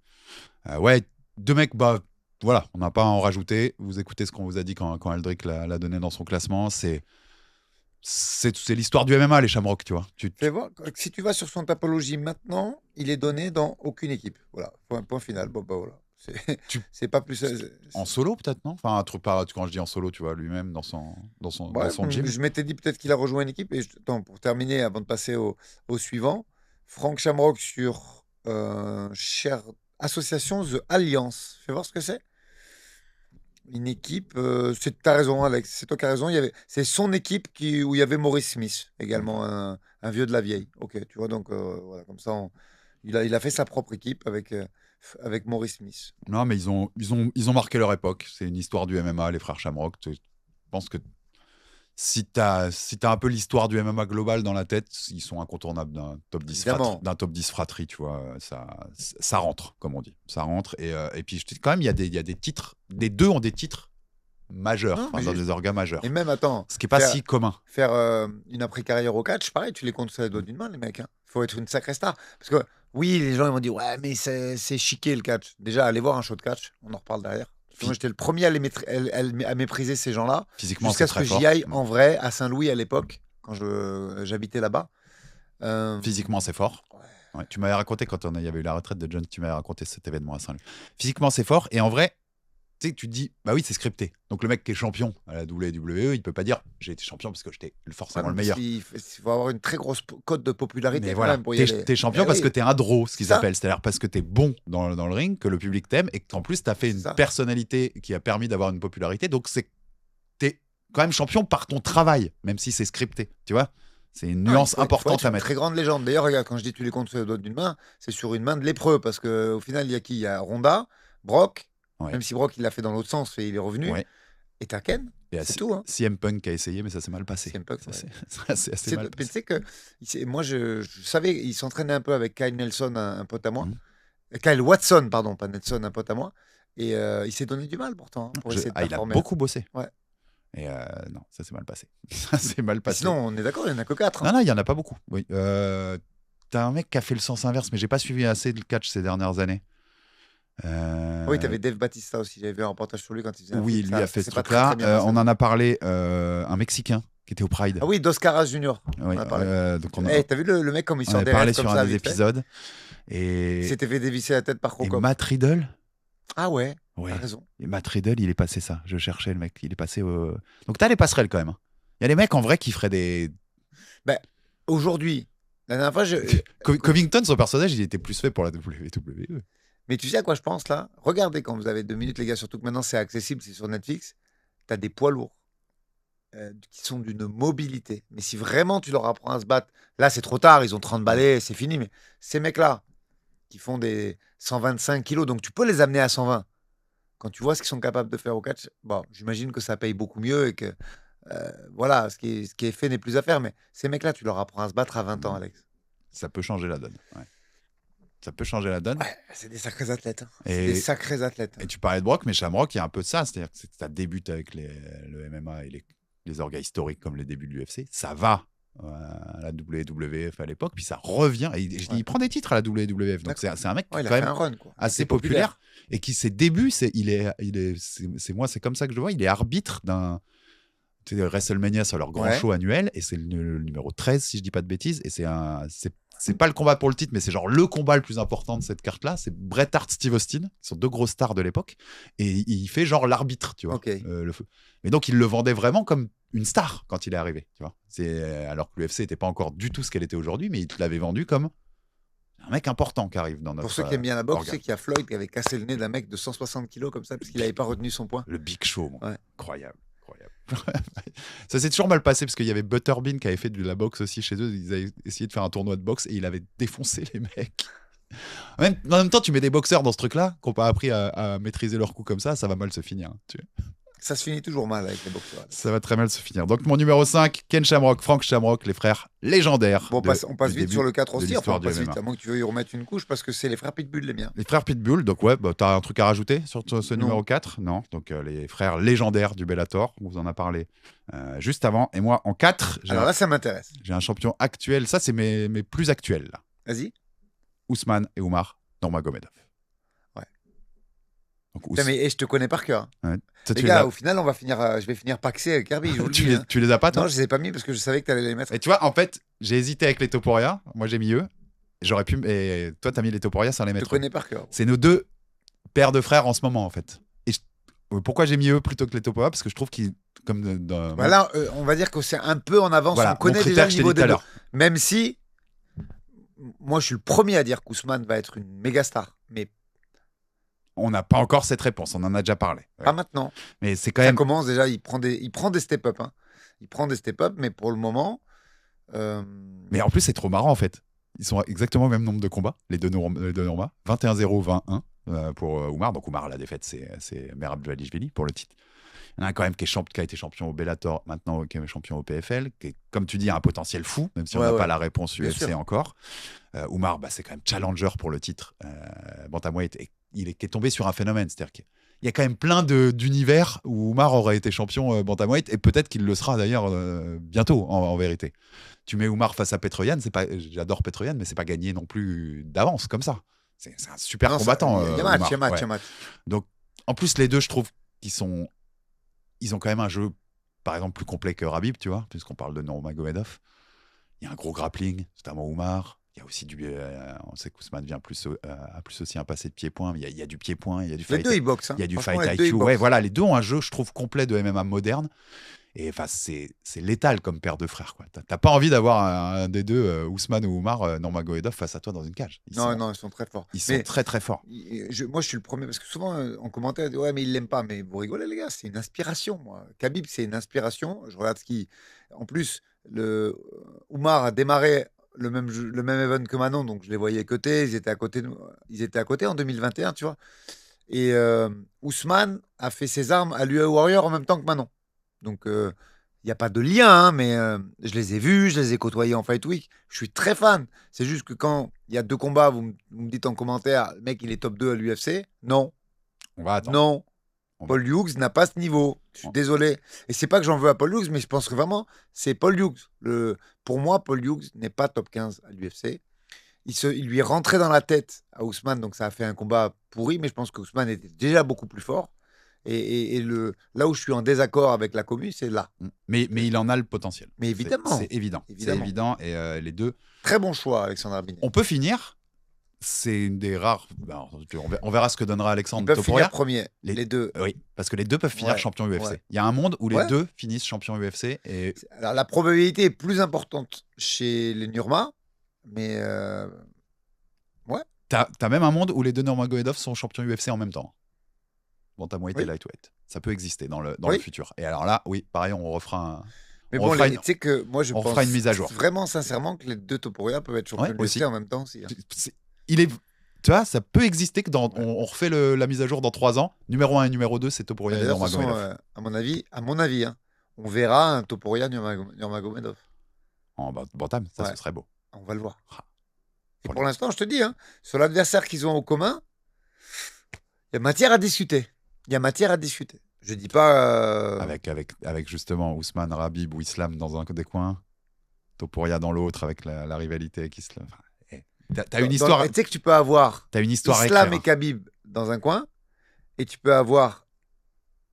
ouais, 2 mecs, voilà, on n'a pas à en rajouter. Vous écoutez ce qu'on vous a dit quand Aldric l'a donné dans son classement. C'est l'histoire du MMA, les Shamrock, tu vois. Fais voir, si tu vas sur son Tapology maintenant, il est donné dans aucune équipe. Voilà, point final. Bon, voilà. C'est pas plus. En solo, peut-être, non? Enfin, quand je dis en solo, tu vois, lui-même dans son gym. Je m'étais dit peut-être qu'il a rejoint une équipe. Attends, pour terminer, avant de passer au suivant, Frank Shamrock sur association The Alliance. Fais voir ce que c'est. Une équipe, t'as raison Alex, c'est toi qui as raison, c'est son équipe où il y avait Maurice Smith, également un vieux de la vieille. Ok, tu vois, donc voilà, comme ça, il a fait sa propre équipe avec Maurice Smith. Non, mais ils ont marqué leur époque. C'est une histoire du MMA, les frères Shamrock. Je pense que si t'as un peu l'histoire du MMA global dans la tête, ils sont incontournables d'un top 10 fratrie, tu vois. Ça rentre, comme on dit. Ça rentre. Et puis, quand même, il y a des titres. Les deux ont des titres majeurs, dans des orgas majeurs. Et même, attends. Ce qui n'est pas si commun. Faire une après-carrière au catch, pareil, tu les comptes sur les doigts d'une main, les mecs. Il faut être une sacrée star. Parce que, oui, les gens ils vont dire, ouais, mais c'est chiqué le catch. Déjà, allez voir un show de catch. On en reparle derrière. Moi, j'étais le premier à mépriser ces gens-là. Physiquement, jusqu'à ce que j'y aille en vrai à Saint-Louis à l'époque, quand j'habitais là-bas. Physiquement, c'est fort. Ouais, tu m'avais raconté quand il y avait eu la retraite de John, tu m'avais raconté cet événement à Saint-Louis. Physiquement, c'est fort. Et en vrai, tu sais, tu te dis, bah oui, c'est scripté. Donc le mec qui est champion à la WWE, il peut pas dire, j'ai été champion parce que j'étais forcément le meilleur. Il faut avoir une très grosse cote de popularité. Mais voilà, t'es champion parce que t'es un draw, ce qu'ils appellent. C'est-à-dire parce que t'es bon dans le ring, que le public t'aime et qu'en plus t'as fait une personnalité qui a permis d'avoir une popularité. Donc t'es quand même champion par ton travail, même si c'est scripté, tu vois. C'est une nuance importante à mettre. Très grande légende. D'ailleurs, regarde, quand je dis tu les comptes sur les doigts d'une main, c'est sur une main de lépreux parce qu'au final, il y a qui? Il y a Ronda, Brock. Ouais. Même si Brock il l'a fait dans l'autre sens et il est revenu. Ouais. Et t'as Ken. C'est tout. Hein. CM Punk a essayé, mais ça s'est mal passé. CM Punk, c'est assez mal passé. Tu sais que moi, je savais, il s'entraînait un peu avec Kyle Nelson, un pote à moi. Kyle Watson, pardon, pas Nelson, un pote à moi. Et il s'est donné du mal pourtant pour essayer de performer. Il a beaucoup bossé. Ouais. Et non, ça s'est mal passé. Ça s'est mal passé. Sinon, on est d'accord, il n'y en a que 4. Hein. Non, il n'y en a pas beaucoup. Oui. T'as un mec qui a fait le sens inverse, mais j'ai pas suivi assez de catch ces dernières années. Oui, tu avais Dave Batista aussi. J'avais vu un reportage sur lui quand il faisait. Oui, lui a fait ce truc-là. On en a parlé, un Mexicain qui était au Pride. Ah oui, Dos Caras Junior. Oui, t'as vu le mec comme il s'en dérape parlé sur un des épisodes. Et il s'était fait dévisser la tête par Crocop. Et Matt Riddle. Ah ouais. T'as raison. Et Matt Riddle, il est passé ça. Je cherchais le mec. Il est passé au. Donc t'as les passerelles quand même. Il y a des mecs en vrai qui feraient des. Ben, aujourd'hui, la dernière fois, Covington, son personnage, il était plus fait pour la WWE. Mais tu sais à quoi je pense là? Regardez quand vous avez 2 minutes, les gars, surtout que maintenant c'est accessible, c'est sur Netflix. Tu as des poids lourds qui sont d'une mobilité. Mais si vraiment tu leur apprends à se battre, là c'est trop tard, ils ont 30 balais, c'est fini. Mais ces mecs-là qui font des 125 kilos, donc tu peux les amener à 120. Quand tu vois ce qu'ils sont capables de faire au catch, bon, j'imagine que ça paye beaucoup mieux et que voilà, ce qui est fait n'est plus à faire. Mais ces mecs-là, tu leur apprends à se battre à 20 ans, Alex. Ça peut changer la donne. Ouais. Ça peut changer la donne. Ouais, c'est des sacrés athlètes. Hein. C'est des sacrés athlètes. Et tu parlais de Brock, mais Shamrock, il y a un peu de ça. C'est-à-dire que ça débute avec le MMA et les orgas historiques comme les débuts de l'UFC. Ça va à la WWF à l'époque, puis ça revient. Et il prend des titres à la WWF. Donc c'est un mec il a quand fait même un run, quoi. assez populaire et qui, ses débuts, c'est comme ça que je le vois. Il est arbitre d'un WrestleMania sur leur grand show annuel et c'est le numéro 13, si je dis pas de bêtises. Et c'est pas le combat pour le titre, mais c'est genre le combat le plus important de cette carte-là. C'est Bret Hart, Steve Austin, qui sont deux grosses stars de l'époque. Et il fait genre l'arbitre, tu vois. Mais donc, il le vendait vraiment comme une star quand il est arrivé, tu vois. Alors que l'UFC n'était pas encore du tout ce qu'elle était aujourd'hui, mais il te l'avait vendu comme un mec important qui arrive dans notre... Pour ceux qui aiment bien la boxe, c'est qu'il y a Floyd qui avait cassé le nez d'un mec de 160 kilos comme ça, parce qu'il n'avait pas retenu son poids. Le Big Show, incroyable. Ça s'est toujours mal passé parce qu'il y avait Butterbean qui avait fait de la boxe aussi chez eux. Ils avaient essayé de faire un tournoi de boxe et il avait défoncé les mecs. En même temps, tu mets des boxeurs dans ce truc-là qui n'ont pas appris à maîtriser leur coup comme ça va mal se finir. Ça se finit toujours mal avec les boxeurs. Ça va très mal se finir. Donc, mon numéro 5, Ken Shamrock, Frank Shamrock, les frères légendaires. Bon, on passe vite sur le 4 aussi. Enfin, on passe vite, à moins que tu veuilles y remettre une couche, parce que c'est les frères Pitbull, les miens. Les frères Pitbull, donc t'as un truc à rajouter sur ce numéro 4 ? Non. Donc, les frères légendaires du Bellator, on vous en a parlé juste avant. Et moi, en 4, alors là, ça m'intéresse. J'ai un champion actuel. Ça, c'est mes plus actuels. Là. Vas-y. Ousmane et Oumar Nurmagomedov. Putain, mais je te connais par cœur. Ouais. Les gars, au final, je vais finir paxé avec Kirby. Tu les as pas, toi ? Non, je les ai pas mis parce que je savais que tu allais les mettre. Et tu vois, en fait, j'ai hésité avec les Topuria. Moi, j'ai mis eux. J'aurais pu. Et toi, t'as mis les Topuria sans les mettre. Je te connais par cœur. C'est nos deux paires de frères en ce moment, en fait. Et pourquoi j'ai mis eux plutôt que les Topuria ? Parce que je trouve qu'ils. Voilà, on va dire que c'est un peu en avance. On connaît déjà le niveau des deux. Même si, moi, je suis le premier à dire qu'Ousmane va être une méga star. Mais on n'a pas encore cette réponse, on en a déjà parlé. Pas maintenant. Mais c'est quand même... Ça commence déjà, il prend des step-up. Il prend des step-up, mais pour le moment... Mais en plus, c'est trop marrant, en fait. Ils sont exactement au même nombre de combats, les deux Norma. 21-0, 21 pour Oumar. Donc Oumar, la défaite, c'est Merab Dvalishvili pour le titre. Il y en a un quand même qui a été champion au Bellator, maintenant qui est champion au PFL, qui est, comme tu dis, a un potentiel fou, même si on n'a pas la réponse UFC encore. Oumar, c'est quand même challenger pour le titre. Bantamweight, qui est tombé sur un phénomène. C'est-à-dire qu'il y a quand même plein d'univers où Oumar aurait été champion Bantamweight, et peut-être qu'il le sera d'ailleurs bientôt, en vérité. Tu mets Oumar face à Petroyan, j'adore Petroyan, mais c'est pas gagné non plus d'avance, comme ça. C'est un super combattant. Il y a match. Donc, en plus, les deux, je trouve qu'ils ont quand même un jeu, par exemple, plus complet que Khabib, tu vois, puisqu'on parle de Nurmagomedov. Il y a un gros grappling, notamment Oumar. Il y a aussi on sait qu'Ousmane a plus aussi un passé de pied-point. Il y a du pied-point, il y a du fight. Les deux, ils boxent. Il y a du fight IQ. Ouais, voilà, les deux ont un jeu, je trouve, complet de MMA moderne. Et enfin, c'est létal comme paire de frères, quoi. T'as pas envie d'avoir un des deux, Ousmane ou Oumar, Nurmagomedov, face à toi dans une cage. Ils sont très forts. Ils sont très, très forts. Moi, je suis le premier, parce que souvent, en commentaire, on dit, ouais, mais il l'aime pas. Mais vous rigolez, les gars, c'est une inspiration, moi. Khabib, c'est une inspiration. Je regarde En plus, Oumar a démarré le même event que Manon, donc je les voyais côté. Ils étaient à côté en 2021, tu vois. Et Ousmane a fait ses armes à l'UE Warrior en même temps que Manon. Donc, il n'y a pas de lien, mais je les ai vus, je les ai côtoyés en Fight Week. Je suis très fan. C'est juste que quand il y a deux combats, vous me dites en commentaire, le mec, il est top 2 à l'UFC. Non. On va attendre. Non. Paul Hughes n'a pas ce niveau. Je suis désolé. Et c'est pas que j'en veux à Paul Hughes, mais je pense que vraiment, c'est Paul Hughes. Pour moi, Paul Hughes n'est pas top 15 à l'UFC. Il lui est rentré dans la tête à Ousmane, donc ça a fait un combat pourri, mais je pense qu'Ousmane était déjà beaucoup plus fort. Et là où je suis en désaccord avec la commu, c'est là. Mais il en a le potentiel. Mais évidemment. C'est évident. C'est évident. Et les deux. Très bon choix, Alexandre Arbinet. On peut finir. C'est une des rares. On verra ce que donnera Alexandre. Ils peuvent finir premier, les deux. Oui, parce que les deux peuvent finir champion UFC. Ouais. Il y a un monde où les deux finissent champion UFC. Alors la probabilité est plus importante chez les Nurma, mais ouais. T'as même un monde où les deux Nurmagomedov sont champions UFC en même temps. Bantamweight et lightweight. Ça peut exister dans le futur. Et alors là, oui, pareil, on refera un. Mais bon, tu sais que moi, je pense une mise à jour. Vraiment sincèrement que les deux Topuria peuvent être champions UFC en même temps aussi. Tu vois, ça peut exister que on refait la mise à jour dans 3 ans. Numéro 1 et numéro 2, c'est Topuria et Nurmagomedov. À mon avis, on verra un Topuria Nurmagomedov. En Bantam, ça ce serait beau. On va le voir. Et pour l'instant, je te dis, sur l'adversaire qu'ils ont en commun, il y a matière à discuter. Je dis pas. Avec justement Ousmane, Rabib ou Islam dans un des coins, Topuria dans l'autre, avec la rivalité qui se. T'as une histoire. Tu sais que tu peux avoir Islam et écrire. Khabib dans un coin, et tu peux avoir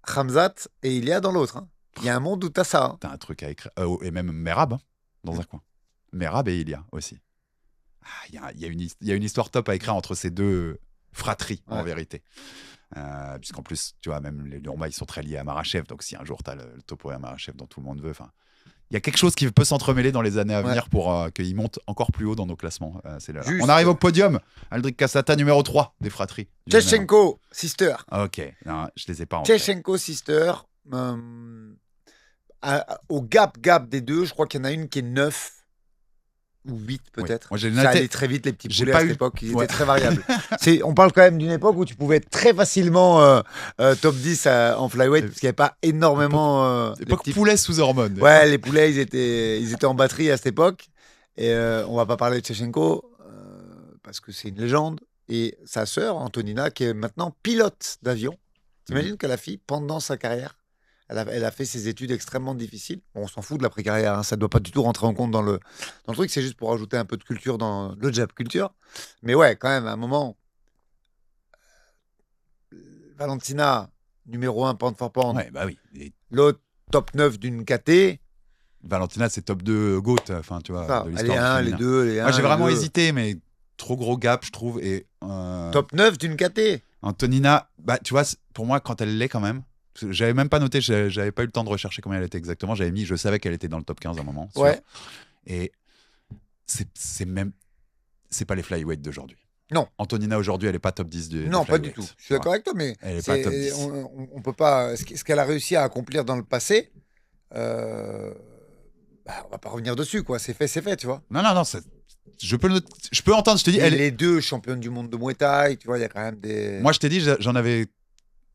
Khamzat et Ilia dans l'autre. Hein. Il y a un monde où t'as ça. Hein. T'as un truc à écrire. Et même Merab dans un coin. Merab et Ilia aussi. Il y a une histoire top à écrire entre ces deux fratries, en vérité. Puisqu'en plus, tu vois, même les Nurma, ils sont très liés à Marachev. Donc si un jour t'as le Topuria Marachev dont tout le monde veut, il y a quelque chose qui peut s'entremêler dans les années à venir pour qu'il monte encore plus haut dans nos classements. On arrive au podium. Aldric Cassata, numéro 3 des fratries. Tchechenko, sister. Ok, non, je les ai pas en Tchechenko, sister. Au gap des deux, je crois qu'il y en a une qui est 9 ou 8 peut-être. Oui. Moi, ça allait très vite, les petits poulets à cette époque. Ils étaient très variables. On parle quand même d'une époque où tu pouvais être très facilement top 10 en flyweight parce qu'il n'y avait pas énormément... L'époque poulets sous hormones. Ouais, les poulets, ils étaient en batterie à cette époque. Et on va pas parler de Tchechenko parce que c'est une légende. Et sa sœur, Antonina, qui est maintenant pilote d'avion. T'imagines que la fille, pendant sa carrière, elle a fait ses études extrêmement difficiles. Bon, on s'en fout de l'après-carrière, hein, ça ne doit pas du tout rentrer en compte dans le truc, c'est juste pour ajouter un peu de culture dans le jab culture. Mais ouais, quand même, à un moment, Valentina, numéro 1, pound for pound. Ouais, bah oui. L'autre, top 9 d'une KT. Valentina, c'est top 2 GOAT, enfin, tu vois, de l'histoire. Les deux. Moi, j'ai vraiment hésité, mais trop gros gap, je trouve. Et, top 9 d'une KT. Antonina, bah, tu vois, pour moi, quand elle l'est quand même, j'avais même pas noté, j'avais pas eu le temps de rechercher combien elle était exactement. Je savais qu'elle était dans le top 15 à un moment. Ouais. Et c'est pas les flyweights d'aujourd'hui. Non. Antonina aujourd'hui, elle est pas top 10 non, pas du tout. Je suis d'accord avec toi, mais elle est pas top 10. On peut pas. Ce qu'elle a réussi à accomplir dans le passé, on va pas revenir dessus, quoi. C'est fait, tu vois. Non. Je peux entendre, je te dis. Les deux championnes du monde de Muay Thai, tu vois, il y a quand même des. Moi, je t'ai dit, j'en avais.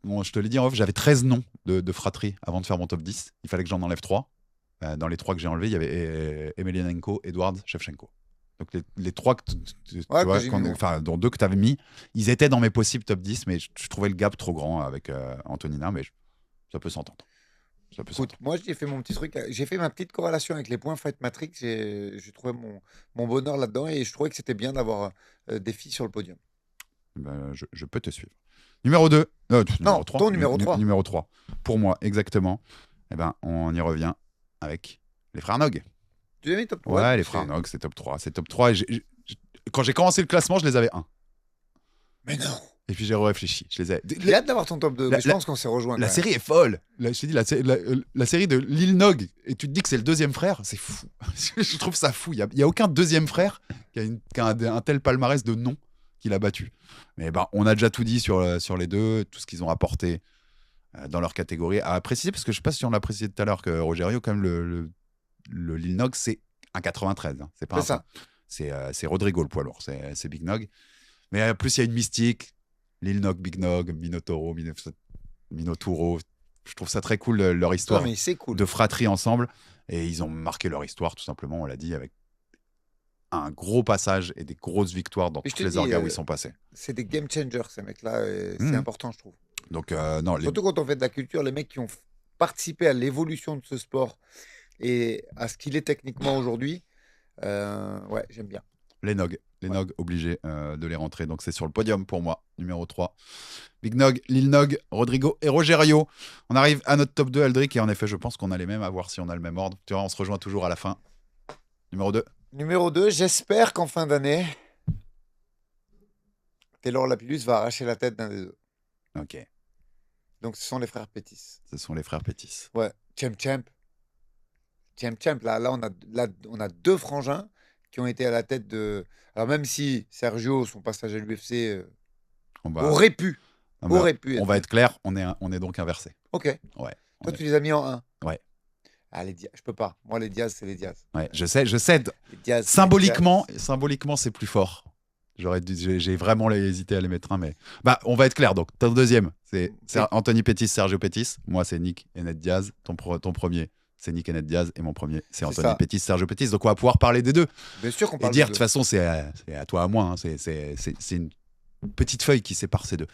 Bon, je te l'ai dit en off, j'avais 13 noms de fratries avant de faire mon top 10. Il fallait que j'en enlève 3. Dans les 3 que j'ai enlevés, il y avait Emelianenko, Edward, Shevchenko. Donc les 3 dont 2 que tu avais mis, ils étaient dans mes possibles top 10, mais je trouvais le gap trop grand avec Antonina, mais ça peut s'entendre. Écoute, moi j'ai fait mon petit truc, j'ai fait ma petite corrélation avec les points Fight Matrix, j'ai trouvé mon bonheur là-dedans et je trouvais que c'était bien d'avoir des filles sur le podium. Je peux te suivre. Numéro 2. Non, 3. Ton numéro 3. Numéro 3. Pour moi, exactement. On y revient avec les frères Nog. Tu as mis top 3? Ouais, les frères Nog, c'est top 3. C'est top 3. Quand j'ai commencé le classement, je les avais 1. Mais non. Et puis j'ai réfléchi. J'ai hâte d'avoir ton top 2. Mais je pense qu'on s'est rejoint. La série est folle. Je t'ai dit, la série de Lil Nog, et tu te dis que c'est le deuxième frère, c'est fou. Je trouve ça fou. Il n'y a aucun deuxième frère qui a un tel palmarès de noms qu'il a battu. Mais on a déjà tout dit sur les deux, tout ce qu'ils ont apporté dans leur catégorie. À préciser, parce que je ne sais pas si on l'a précisé tout à l'heure, que Rogerio, comme le Lil Nog, c'est un 93. Hein. C'est pas ça. C'est Rodrigo le poids lourd, c'est Big Nog. Mais en plus, il y a une mystique. Lil Nog, Big Nog, Minotauro. Je trouve ça très cool, leur histoire de fratrie ensemble. Et ils ont marqué leur histoire, tout simplement, on l'a dit, avec un gros passage et des grosses victoires dans tous les orgas où ils sont passés. C'est des game changers, ces mecs-là. C'est important, je trouve. Donc, surtout quand on fait de la culture, les mecs qui ont participé à l'évolution de ce sport et à ce qu'il est techniquement aujourd'hui, ouais, j'aime bien. Les Nog, obligés de les rentrer. Donc, c'est sur le podium pour moi, numéro 3. Big Nog, Lil Nog, Rodrigo et Rogerio. On arrive à notre top 2, Aldric. Et en effet, je pense qu'on a les mêmes, à voir si on a le même ordre. Tu vois, on se rejoint toujours à la fin. Numéro 2. Numéro 2, j'espère qu'en fin d'année, Taylor Lapillus va arracher la tête d'un des deux. Ok. Donc, ce sont les frères Pettis. Ouais. Champ. Là, on a deux frangins qui ont été à la tête de... Alors, même si Sergio, son passage à l'UFC, aurait pu. On va être clair, on est donc inversé. Ok. Ouais. Toi, tu les as mis en 1. Ouais. Ah, je peux pas. Moi, les Diaz, c'est les Diaz. Ouais, je cède. Symboliquement, c'est plus fort. J'ai vraiment hésité à les mettre un, mais on va être clair. Donc, ton deuxième, c'est Anthony Pettis, Sergio Pettis. Moi, c'est Nick et Ned Diaz. Ton premier, c'est Nick et Ned Diaz. Et mon premier, c'est Anthony Pettis, Sergio Pettis. Donc, on va pouvoir parler des deux. Bien sûr qu'on parle et dire, de toute façon, c'est à toi, à moi. Hein. C'est une petite feuille qui sépare ces deux.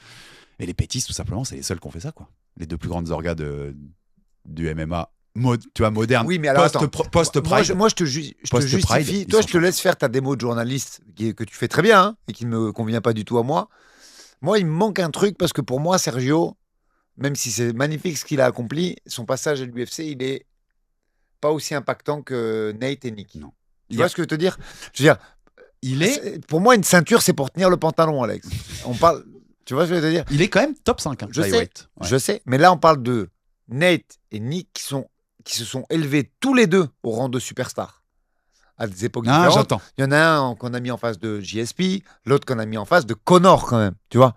Et les Pettis, tout simplement, c'est les seuls qui ont fait ça, quoi. les deux plus grandes orgas du MMA. Tu vois, moderne. Oui, mais alors post-Pride. Moi, je te justifie. Toi, je te laisse faire ta démo de journaliste que tu fais très bien, hein, et qui ne me convient pas du tout à moi. Moi, il me manque un truc parce que pour moi, Sergio, même si c'est magnifique ce qu'il a accompli, son passage à l'UFC, il est pas aussi impactant que Nate et Nick. Non. Tu vois ce que je veux te dire ? Je veux dire, pour moi, une ceinture, c'est pour tenir le pantalon, Alex. On parle. Tu vois ce que je veux te dire ? Il est quand même top 5. Hein, je sais. Mais là, on parle de Nate et Nick qui se sont élevés tous les deux au rang de superstars à des époques différentes. J'entends. Il y en a un qu'on a mis en face de JSP, l'autre qu'on a mis en face de Conor quand même, tu vois.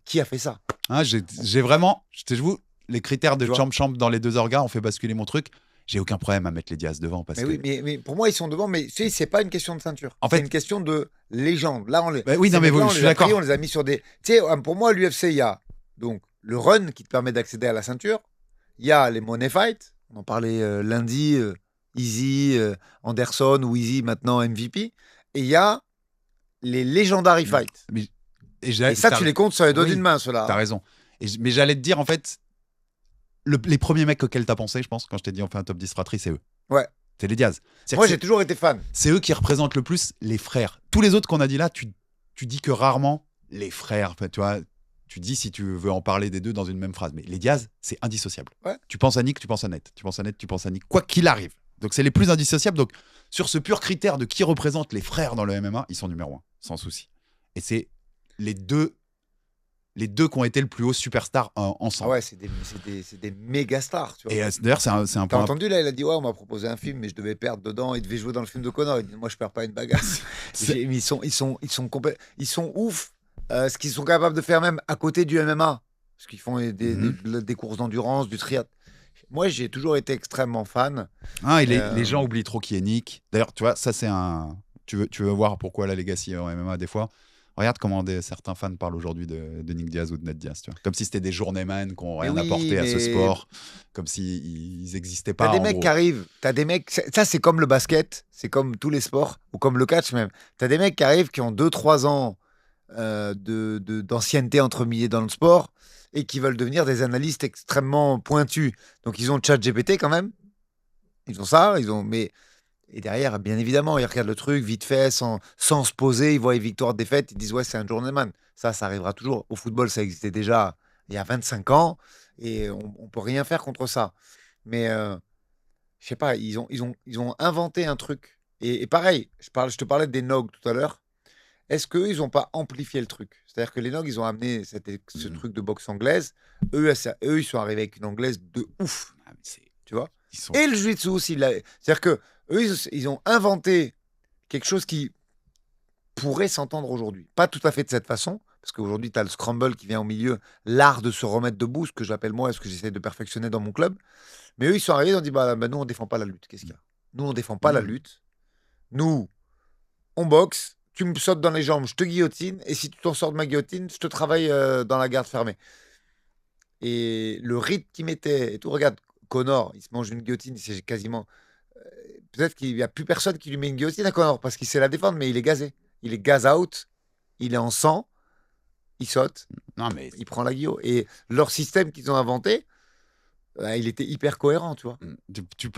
Qui a fait ça ? J'ai vraiment, je t'avoue, les critères de champ dans les deux orgas ont fait basculer mon truc. J'ai aucun problème à mettre les Diaz devant. Mais pour moi, ils sont devant, mais c'est pas une question de ceinture. En fait, c'est une question de légende. Là, je suis d'accord. On les a mis sur des. Tu sais, pour moi, l'UFC, il y a donc le run qui te permet d'accéder à la ceinture. Il y a les money fights. On en parlait lundi, Easy, Anderson ou Easy maintenant MVP. Et il y a les legendary fights. Et ça, tu les comptes sur les doigts d'une main, ceux-là. T'as raison. Mais j'allais te dire, en fait, les premiers mecs auxquels t'as pensé, je pense, quand je t'ai dit on fait un top 10 fratrie, c'est eux. Ouais. C'est les Diaz. Moi, j'ai toujours été fan. C'est eux qui représentent le plus les frères. Tous les autres qu'on a dit là, tu dis que rarement les frères. Enfin, tu vois, tu dis si tu veux en parler des deux dans une même phrase. Mais les Diaz, c'est indissociable. Ouais. Tu penses à Nick, tu penses à Nate. Tu penses à Nate, tu penses à Nick. Quoi qu'il arrive. Donc, c'est les plus indissociables. Donc, sur ce pur critère de qui représente les frères dans le MMA, ils sont numéro 1, sans souci. Et c'est les deux qui ont été le plus haut superstar ensemble. Ah ouais, c'est des méga stars. Tu vois. Et d'ailleurs, c'est un point. T'as entendu là, il a dit ouais, on m'a proposé un film, mais je devais perdre dedans. Il devait jouer dans le film de Conor. Il dit moi, je perds pas une bagarre. Ils sont ouf. Ce qu'ils sont capables de faire même à côté du MMA, parce qu'ils font des courses d'endurance, du triathlon. Moi, j'ai toujours été extrêmement fan. Les gens oublient trop qui est Nick. D'ailleurs, tu vois, ça c'est un. Tu veux voir pourquoi la legacy en MMA des fois. Regarde comment certains fans parlent aujourd'hui de Nick Diaz ou de Nate Diaz. Tu vois. Comme si c'était des journeyman qui n'ont rien apporté à ce sport. Comme s'ils n'existaient pas. T'as des mecs qui arrivent. T'as des mecs. Ça, c'est comme le basket. C'est comme tous les sports. Ou comme le catch même. T'as des mecs qui arrivent qui ont 2-3 ans d'ancienneté entre milliers dans le sport et qui veulent devenir des analystes extrêmement pointus. Donc, ils ont ChatGPT quand même. Ils ont ça. Et derrière, bien évidemment, ils regardent le truc vite fait, sans se poser, ils voient les victoires, défaites, ils disent ouais, c'est un journeyman. Ça arrivera toujours. Au football, ça existait déjà il y a 25 ans et on ne peut rien faire contre ça. Mais je sais pas, ils ont inventé un truc. Et pareil, je te parlais des Nog tout à l'heure. Est-ce qu'eux, ils n'ont pas amplifié le truc ? C'est-à-dire que les Nog, ils ont amené ce truc de boxe anglaise. Eux, ils sont arrivés avec une anglaise de ouf. Tu vois ? Et le jiu-jitsu aussi. C'est-à-dire que eux, ils ont inventé quelque chose qui pourrait s'entendre aujourd'hui. Pas tout à fait de cette façon, parce qu'aujourd'hui, tu as le scramble qui vient au milieu, l'art de se remettre debout, ce que j'appelle moi, ce que j'essaie de perfectionner dans mon club. Mais eux, ils sont arrivés, ils ont dit, bah, nous, on ne défend pas la lutte. Qu'est-ce qu'il y a ? Nous, on ne défend pas la lutte. Nous, on boxe, tu me sautes dans les jambes, je te guillotine, et si tu t'en sors de ma guillotine, je te travaille dans la garde fermée. Et le rythme qu'ils mettaient, et tout, regarde, Conor, il se mange une guillotine, c'est quasiment... Peut-être qu'il n'y a plus personne qui lui met une guillotine à Conor parce qu'il sait la défendre, mais il est gazé. Il est gaz out, il est en sang, il saute, il prend la guillot. Et leur système qu'ils ont inventé, il était hyper cohérent, tu vois. Tu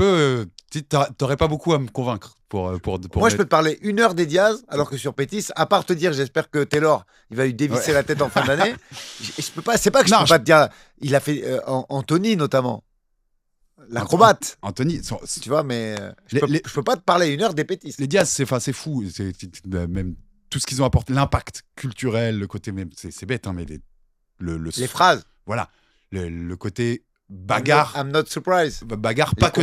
t'aurais pas beaucoup à me convaincre pour Moi, je peux te parler 1 heure des Diaz, alors que sur Pétis, à part te dire, j'espère que Taylor, il va lui dévisser la tête en fin d'année. Je peux pas. C'est pas que je peux pas te dire. Il a fait Anthony notamment. L'acrobate. Anthony, tu vois, mais je peux pas te parler 1 heure des Pétis. Les Diaz, c'est fou. Même tout ce qu'ils ont apporté, l'impact culturel, le côté même, c'est bête, hein, mais les phrases. Voilà, le côté bagarre. I'm not surprised. Bagarre, pas que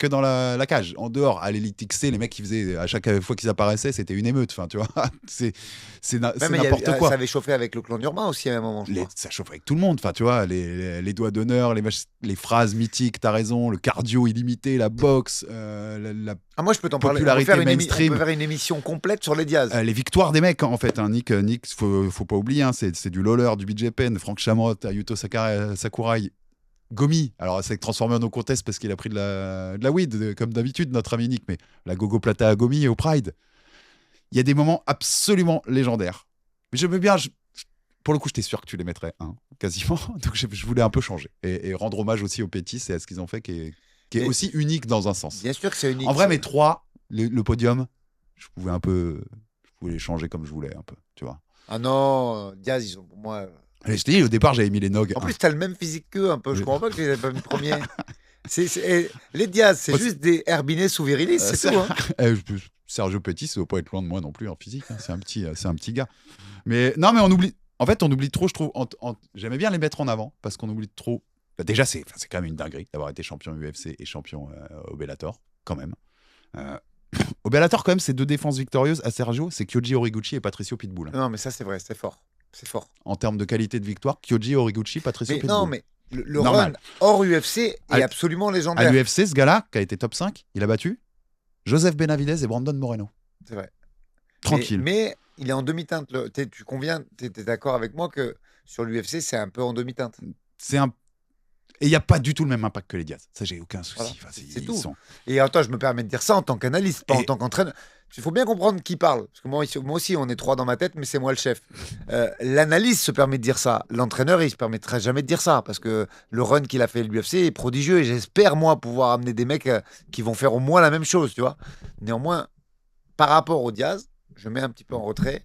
dans la cage. En dehors, à l'élite XC, les mecs qui faisaient, à chaque fois qu'ils apparaissaient, c'était une émeute. Enfin, tu vois, c'est n'importe quoi. Ça avait chauffé avec le clan urbain aussi à un moment. Ça chauffe avec tout le monde. Enfin, tu vois, les doigts d'honneur, les phrases mythiques, t'as raison, le cardio illimité, la boxe, moi, je peux t'en parler. On peut faire une émission complète sur les Diaz. Les victoires des mecs, en fait. Hein. Nick, faut pas oublier, hein, c'est du Lawler, du BJ Penn, Frank Shamrock, Yuto Sakurai. Gomi, alors c'est transformé en no contest parce qu'il a pris de la weed, comme d'habitude, notre ami Nick, mais la Gogo Plata à Gomi et au Pride. Il y a des moments absolument légendaires. Mais je veux bien, pour le coup, j'étais sûr que tu les mettrais quasiment. Donc je voulais un peu changer et rendre hommage aussi aux Pétis et à ce qu'ils ont fait qui est aussi unique dans un sens. Bien sûr que c'est unique. En vrai, mes 3, le podium, je pouvais les changer comme je voulais un peu, tu vois. Ah non, Diaz, ils ont pour moi. Et je t'ai dit, au départ, j'avais mis les Nog. En plus, t'as le même physique qu'eux un peu. Je comprends pas que tu les aies pas mis premier. Les Diaz, c'est juste des Herbinet sous Virilis, c'est tout. Hein. Sergio Petit, ça ne doit pas être loin de moi non plus en physique. C'est un petit gars. Mais non, mais on oublie. En fait, on oublie trop, je trouve. J'aimais bien les mettre en avant parce qu'on oublie trop. Déjà, c'est quand même une dinguerie d'avoir été champion UFC et champion au Bellator, quand même. Au Bellator, quand même, ces 2 défenses victorieuses à Sergio, c'est Kyoji Horiguchi et Patricio Pitbull. Non, mais ça, c'est vrai, c'est fort. C'est fort. En termes de qualité de victoire, Kyoji Horiguchi, Patricio Pitbull. Non, mais le run hors UFC est absolument légendaire. À l'UFC, ce gars-là, qui a été top 5, il a battu Joseph Benavidez et Brandon Moreno. C'est vrai. Tranquille. Mais il est en demi-teinte. Tu conviens, tu es d'accord avec moi que sur l'UFC, c'est un peu en demi-teinte. Et il n'y a pas du tout le même impact que les Diaz. Ça, j'ai aucun souci. Voilà, c'est tout. Et attends, je me permets de dire ça en tant qu'analyste, pas en tant qu'entraîneur. Il faut bien comprendre qui parle. Parce que moi aussi, on est 3 dans ma tête, mais c'est moi le chef. L'analyste se permet de dire ça. L'entraîneur, il ne se permettrait jamais de dire ça. Parce que le run qu'il a fait à l'UFC est prodigieux. Et j'espère, moi, pouvoir amener des mecs qui vont faire au moins la même chose, tu vois. Néanmoins, par rapport au Diaz, je mets un petit peu en retrait.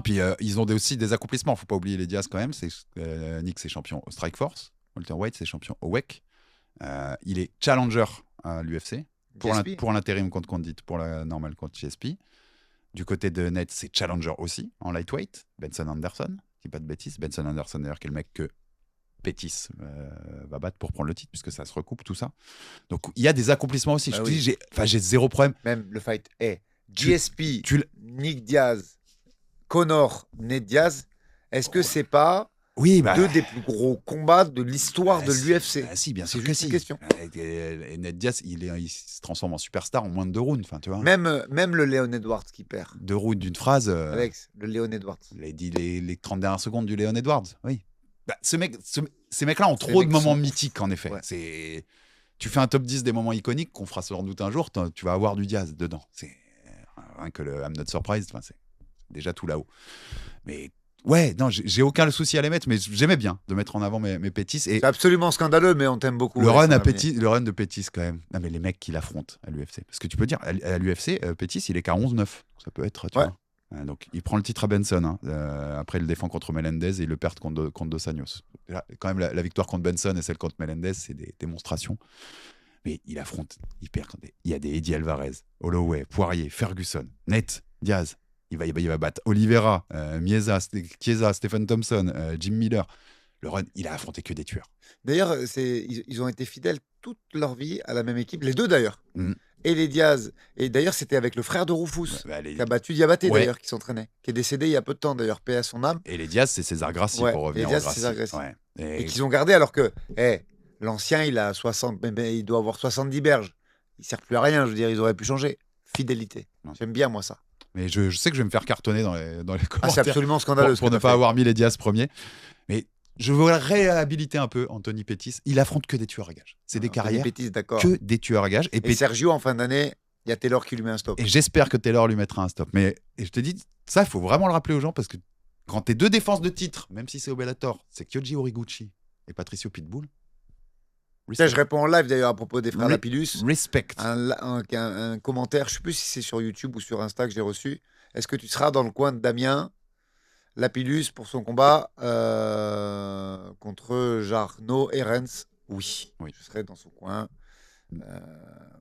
Puis ils ont aussi des accomplissements. Il ne faut pas oublier les Diaz quand même. Nick, c'est champion au Strikeforce. Walter White, c'est champion au WEC. Il est challenger à l'UFC. Pour l'intérim contre Condit, pour la normale contre GSP. Du côté de Ned, c'est challenger aussi en lightweight. Benson Anderson, qui pas de bêtises. Benson Anderson, d'ailleurs, qui est le mec que Pettis va battre pour prendre le titre, puisque ça se recoupe, tout ça. Donc, il y a des accomplissements aussi. J'ai 0 problème. Même le fight est GSP, Nick Diaz, Conor, Ned Diaz. Est-ce que c'est pas 2 des plus gros combats de l'histoire de l'UFC? Si, bien sûr que si. Question. Et Ned Diaz, il se transforme en superstar en moins de 2 rounds. Tu vois. Même le Leon Edwards qui perd. 2 rounds d'une phrase. Alex, le Leon Edwards. Il a dit les 30 dernières secondes du Leon Edwards. Oui. Ces mecs-là ont trop de moments mythiques, en effet. Ouais. Tu fais un top 10 des moments iconiques qu'on fera sans doute un jour, tu vas avoir du Diaz dedans. C'est rien que le I'm Not Surprised, c'est déjà tout là-haut. Mais ouais, non, j'ai aucun souci à les mettre, mais j'aimais bien de mettre en avant mes Pettis. C'est absolument scandaleux, mais on t'aime beaucoup. Le run de Pettis, quand même. Non, mais les mecs qui l'affrontent à l'UFC. Parce que tu peux dire, à l'UFC, Pettis, il est qu'à 11-9. Ça peut être, tu vois. Donc, il prend le titre à Benson. Après, il le défend contre Melendez et il le perd contre Dos Anjos. Là, quand même, la victoire contre Benson et celle contre Melendez, c'est des démonstrations. Mais il affronte, il perd. Il y a des Eddie Alvarez, Holloway, Poirier, Ferguson, Nate, Diaz. Il va battre Oliveira, Chiesa, Stephen Thompson, Jim Miller. Le run, il a affronté que des tueurs. D'ailleurs, ils ont été fidèles toute leur vie à la même équipe. Les 2, d'ailleurs. Et les Diaz. Et d'ailleurs, c'était avec le frère de Rufus, qui a battu Diabaté, d'ailleurs, qui s'entraînait, qui est décédé il y a peu de temps, d'ailleurs, paix à son âme. Et les Diaz, c'est César Gracie, pour revenir au Gracie. César Gracie. Et qu'ils ont gardé, alors que l'ancien, il a 60, il doit avoir 70 berges. Il ne sert plus à rien, je veux dire, ils auraient pu changer. Fidélité. J'aime bien, moi, ça. Mais je sais que je vais me faire cartonner dans les commentaires. C'est absolument scandaleux. Pour ne pas avoir mis les Diaz premiers. Mais je veux réhabiliter un peu Anthony Pettis. Il affronte que des tueurs à gages. C'est des carrières Pettis, que des tueurs à gages. Et Sergio, en fin d'année, il y a Taylor qui lui met un stop. Et j'espère que Taylor lui mettra un stop. Et je te dis, ça, il faut vraiment le rappeler aux gens parce que quand tes 2 défenses de titre, même si c'est au Bellator, c'est Kyoji Horiguchi et Patricio Pitbull. Ça, je réponds en live d'ailleurs à propos des frères Lapillus. Respect. Un commentaire, je ne sais plus si c'est sur YouTube ou sur Insta que j'ai reçu. Est-ce que tu seras dans le coin de Damien Lapillus pour son combat contre Jarno Herens? Oui, je serai dans son coin.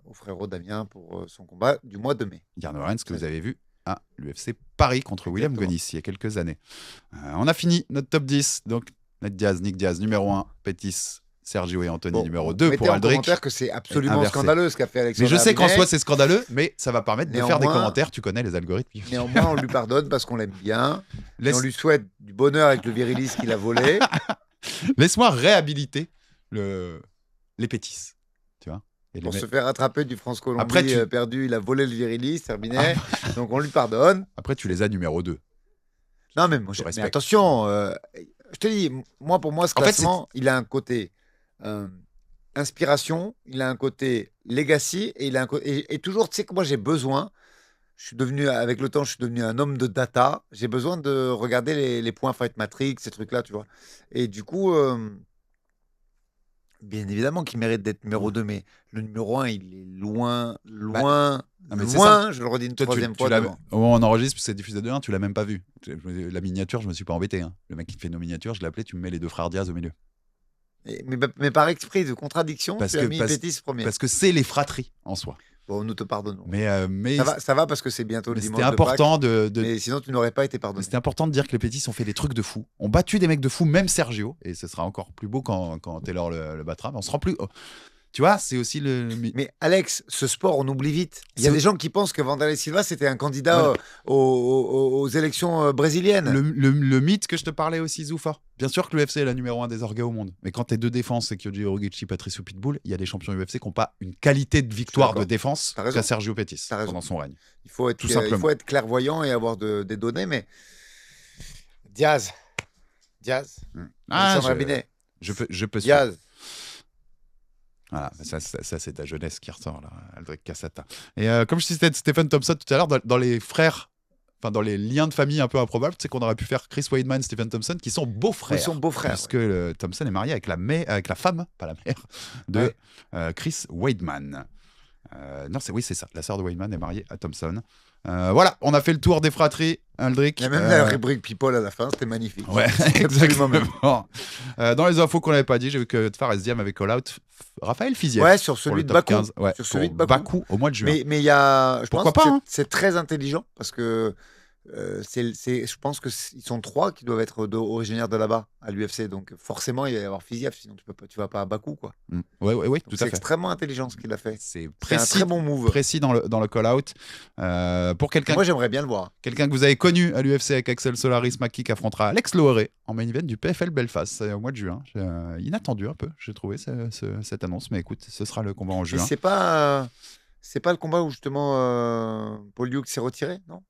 Au frérot Damien pour son combat du mois de mai. Jarno Herens, que vous avez vu à l'UFC Paris contre William Gonis il y a quelques années. On a fini notre top 10. Donc, Nick Diaz, numéro 1, Pettis, Sergio et Anthony, numéro 2 pour Aldric. Mettez en commentaire que c'est absolument scandaleux ce qu'a fait Alexandre. Mais je sais qu'en soi c'est scandaleux, mais ça va permettre de faire des commentaires. Tu connais les algorithmes. Néanmoins, on lui pardonne parce qu'on l'aime bien. Et on lui souhaite du bonheur avec le virilis qu'il a volé. Laisse-moi réhabiliter les Pettis. Tu vois. Pour se faire rattraper du France-Colombie perdu, il a volé le virilis, terminé. Donc on lui pardonne. Après, tu les as numéro 2. Non, mais moi, mais attention, je te dis, pour moi, ce classement, il a un côté inspiration, il a un côté legacy, et il a un côté. Et toujours, tu sais que moi, j'ai besoin. avec le temps, je suis devenu un homme de data. J'ai besoin de regarder les points Fight Matrix, ces trucs-là, tu vois. Et du coup, bien évidemment qu'il mérite d'être numéro 2, mais le numéro 1, il est loin, loin, loin. Je le redis une troisième fois. On enregistre, c'est diffusé de 1, tu l'as même pas vu. La miniature, je me suis pas embêté. Hein. Le mec qui fait nos miniatures, je l'ai appelé, tu me mets les 2 frères Diaz au milieu. Mais par esprit de contradiction, tu as mis Pétis premier. Parce que c'est les fratries en soi. Bon, nous te pardonnons. Mais ça va parce que c'est bientôt le dimanche. C'était important de... Mais sinon, tu n'aurais pas été pardonné. C'était important de dire que les Pétis ont fait des trucs de fou. On battu des mecs de fou, même Sergio. Et ce sera encore plus beau quand Taylor le battra. Mais on se rend plus... Tu vois, c'est aussi le... Mais Alex, ce sport, on oublie vite. Il y a des gens qui pensent que Wanderlei Silva, c'était un candidat aux élections brésiliennes. Le mythe que je te parlais aussi, Zoufa. Bien sûr que l'UFC est la numéro 1 des orgas au monde. Mais quand t'es 2 défenses, c'est Kyoji Horiguchi, Patricio Pitbull, il y a des champions UFC qui n'ont pas une qualité de victoire de défense qu'à Sergio Pettis pendant son règne. Il faut être clairvoyant et avoir des données, mais... Diaz. Alexandre Binet. Je peux Diaz. Voilà, ça c'est ta jeunesse qui ressort là, Aldric Cassata. Et comme je citais Stephen Thompson tout à l'heure, dans les frères, enfin dans les liens de famille un peu improbables, tu sais qu'on aurait pu faire Chris Weidman, Stephen Thompson, qui sont beaux-frères. Ils sont beaux-frères. Parce que Thompson est marié avec la femme, pas la mère, de Chris Weidman. Non, c'est ça. La sœur de Weidman est mariée à Thompson. Voilà, on a fait le tour des fratries, Aldric. Il y a même la rubrique People à la fin, c'était magnifique. Ouais, exactement. Dans les infos qu'on n'avait pas dit, j'ai vu que Fares Diam avait call out Raphaël Fiziev. Ouais, sur celui de Bakou. Sur celui de Bakou au mois de juin. Mais il y a, je Pourquoi pense pas, que c'est très intelligent parce que je pense qu'ils sont 3 qui doivent être originaires de là-bas à l'UFC, donc forcément il va y avoir Fiziev, sinon tu vas pas à Bakou, quoi. Ouais, tout à fait. C'est extrêmement intelligent ce qu'il a fait. C'est un très bon move. Précis dans le call-out. Pour quelqu'un. Moi j'aimerais bien le voir. Quelqu'un que vous avez connu à l'UFC avec Axel Solaris, Maki qui affrontera Alex Loeré en main event du PFL Belfast. C'est au mois de juin. Inattendu un peu, j'ai trouvé cette annonce, mais écoute, ce sera le combat en juin. C'est pas le combat où justement Paul Hughes s'est retiré, non?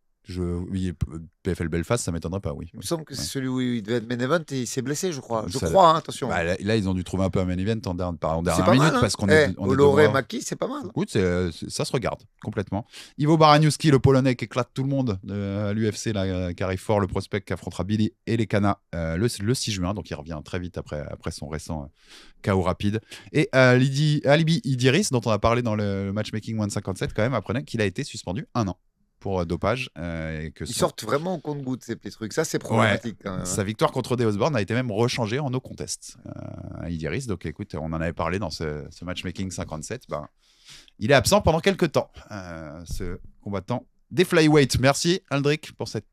PFL Belfast, ça m'étonnerait pas, oui. Il me semble que c'est celui où il devait être main event et il s'est blessé, je crois. Attention. Bah, là, ils ont dû trouver un peu un main event en dernière minute. Mal, parce qu'on est Loeré Maki, c'est pas mal. Écoute, ça se regarde complètement. Ivo Baraniuski, le Polonais qui éclate tout le monde à l'UFC, qui arrive fort, le prospect qui affrontera Billy Elekana le 6 juin, donc il revient très vite après son récent KO rapide. Et Alibi Idiris, dont on a parlé dans le matchmaking 157, quand même, apprenait qu'il a été suspendu 1 an. Pour dopage. Ils sortent vraiment au compte-gouttes, ces petits trucs. Ça, c'est problématique. Quand même. Sa victoire contre Ode Osborne a été même rechangée en no contest. Idiris, donc écoute, on en avait parlé dans ce matchmaking 57. Il est absent pendant quelques temps, ce combattant des flyweight. Merci, Aldric, pour cette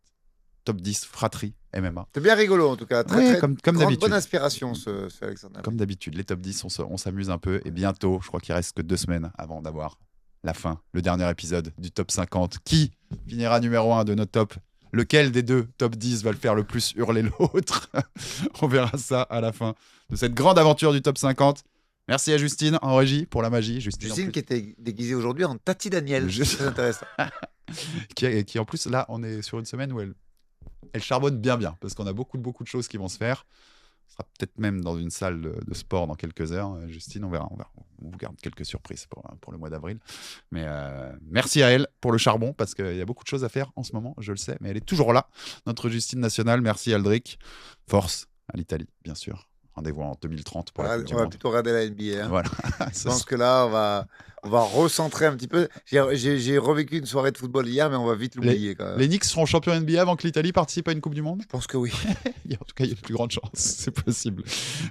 top 10 fratrie MMA. C'est bien rigolo, en tout cas. Très comme d'habitude. Bonne inspiration, ce Alexandre. Comme d'habitude, les top 10, on s'amuse un peu. Et bientôt, je crois qu'il reste que 2 semaines avant d'avoir la fin, le dernier épisode du top 50. Qui finira numéro 1 de notre top? Lequel des 2 top 10 va le faire le plus hurler l'autre? On verra ça à la fin de cette grande aventure du top 50. Merci à Justine en régie pour la magie. Justine qui était déguisée aujourd'hui en Tati Daniel. C'est très intéressant. qui en plus, là, on est sur une semaine où elle charbonne bien, parce qu'on a beaucoup de choses qui vont se faire. Ce sera peut-être même dans une salle de sport dans quelques heures. Justine, on verra. On vous garde quelques surprises pour le mois d'avril. Mais merci à elle pour le charbon, parce qu'il y a beaucoup de choses à faire en ce moment, je le sais. Mais elle est toujours là, notre Justine nationale. Merci Aldric. Force à l'Italie, bien sûr. Rendez-vous en 2030 pour la Coupe du Monde. On va plutôt regarder la NBA. Hein. Voilà. Je pense que là, on va recentrer un petit peu. J'ai revécu une soirée de football hier, mais on va vite l'oublier. Les Knicks seront champions NBA avant que l'Italie participe à une Coupe du Monde? Je pense que oui. En tout cas, il y a de plus grandes chances. C'est possible.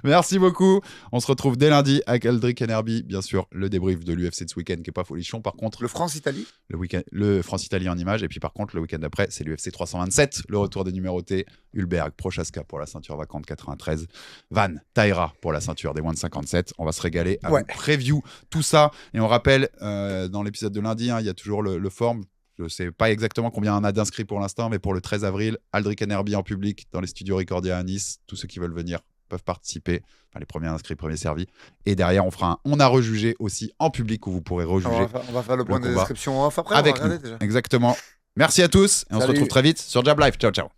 Merci beaucoup. On se retrouve dès lundi avec Aldric Enerby. Bien sûr, le débrief de l'UFC de ce week-end qui n'est pas folichon. Par contre, le France-Italie. Le France-Italie en image. Et puis par contre, le week-end d'après, c'est l'UFC 327. Le retour des numérotés. Hulberg, Prochaska pour la ceinture vacante 93. Van, Taira pour la ceinture des moins de 57. On va se régaler à vous preview tout ça. Et on rappelle, dans l'épisode de lundi, il y a toujours le form. Je ne sais pas exactement combien on a d'inscrits pour l'instant, mais pour le 13 avril, Aldric Enerby en public dans les studios Ricordia à Nice. Tous ceux qui veulent venir peuvent participer. Enfin, les premiers inscrits, premiers servis. Et derrière, on fera On a rejugé aussi en public où vous pourrez rejuger. On va faire le point de description off après. Avec nous. Déjà. Exactement. Merci à tous et on se retrouve très vite sur Jab Live. Ciao, ciao.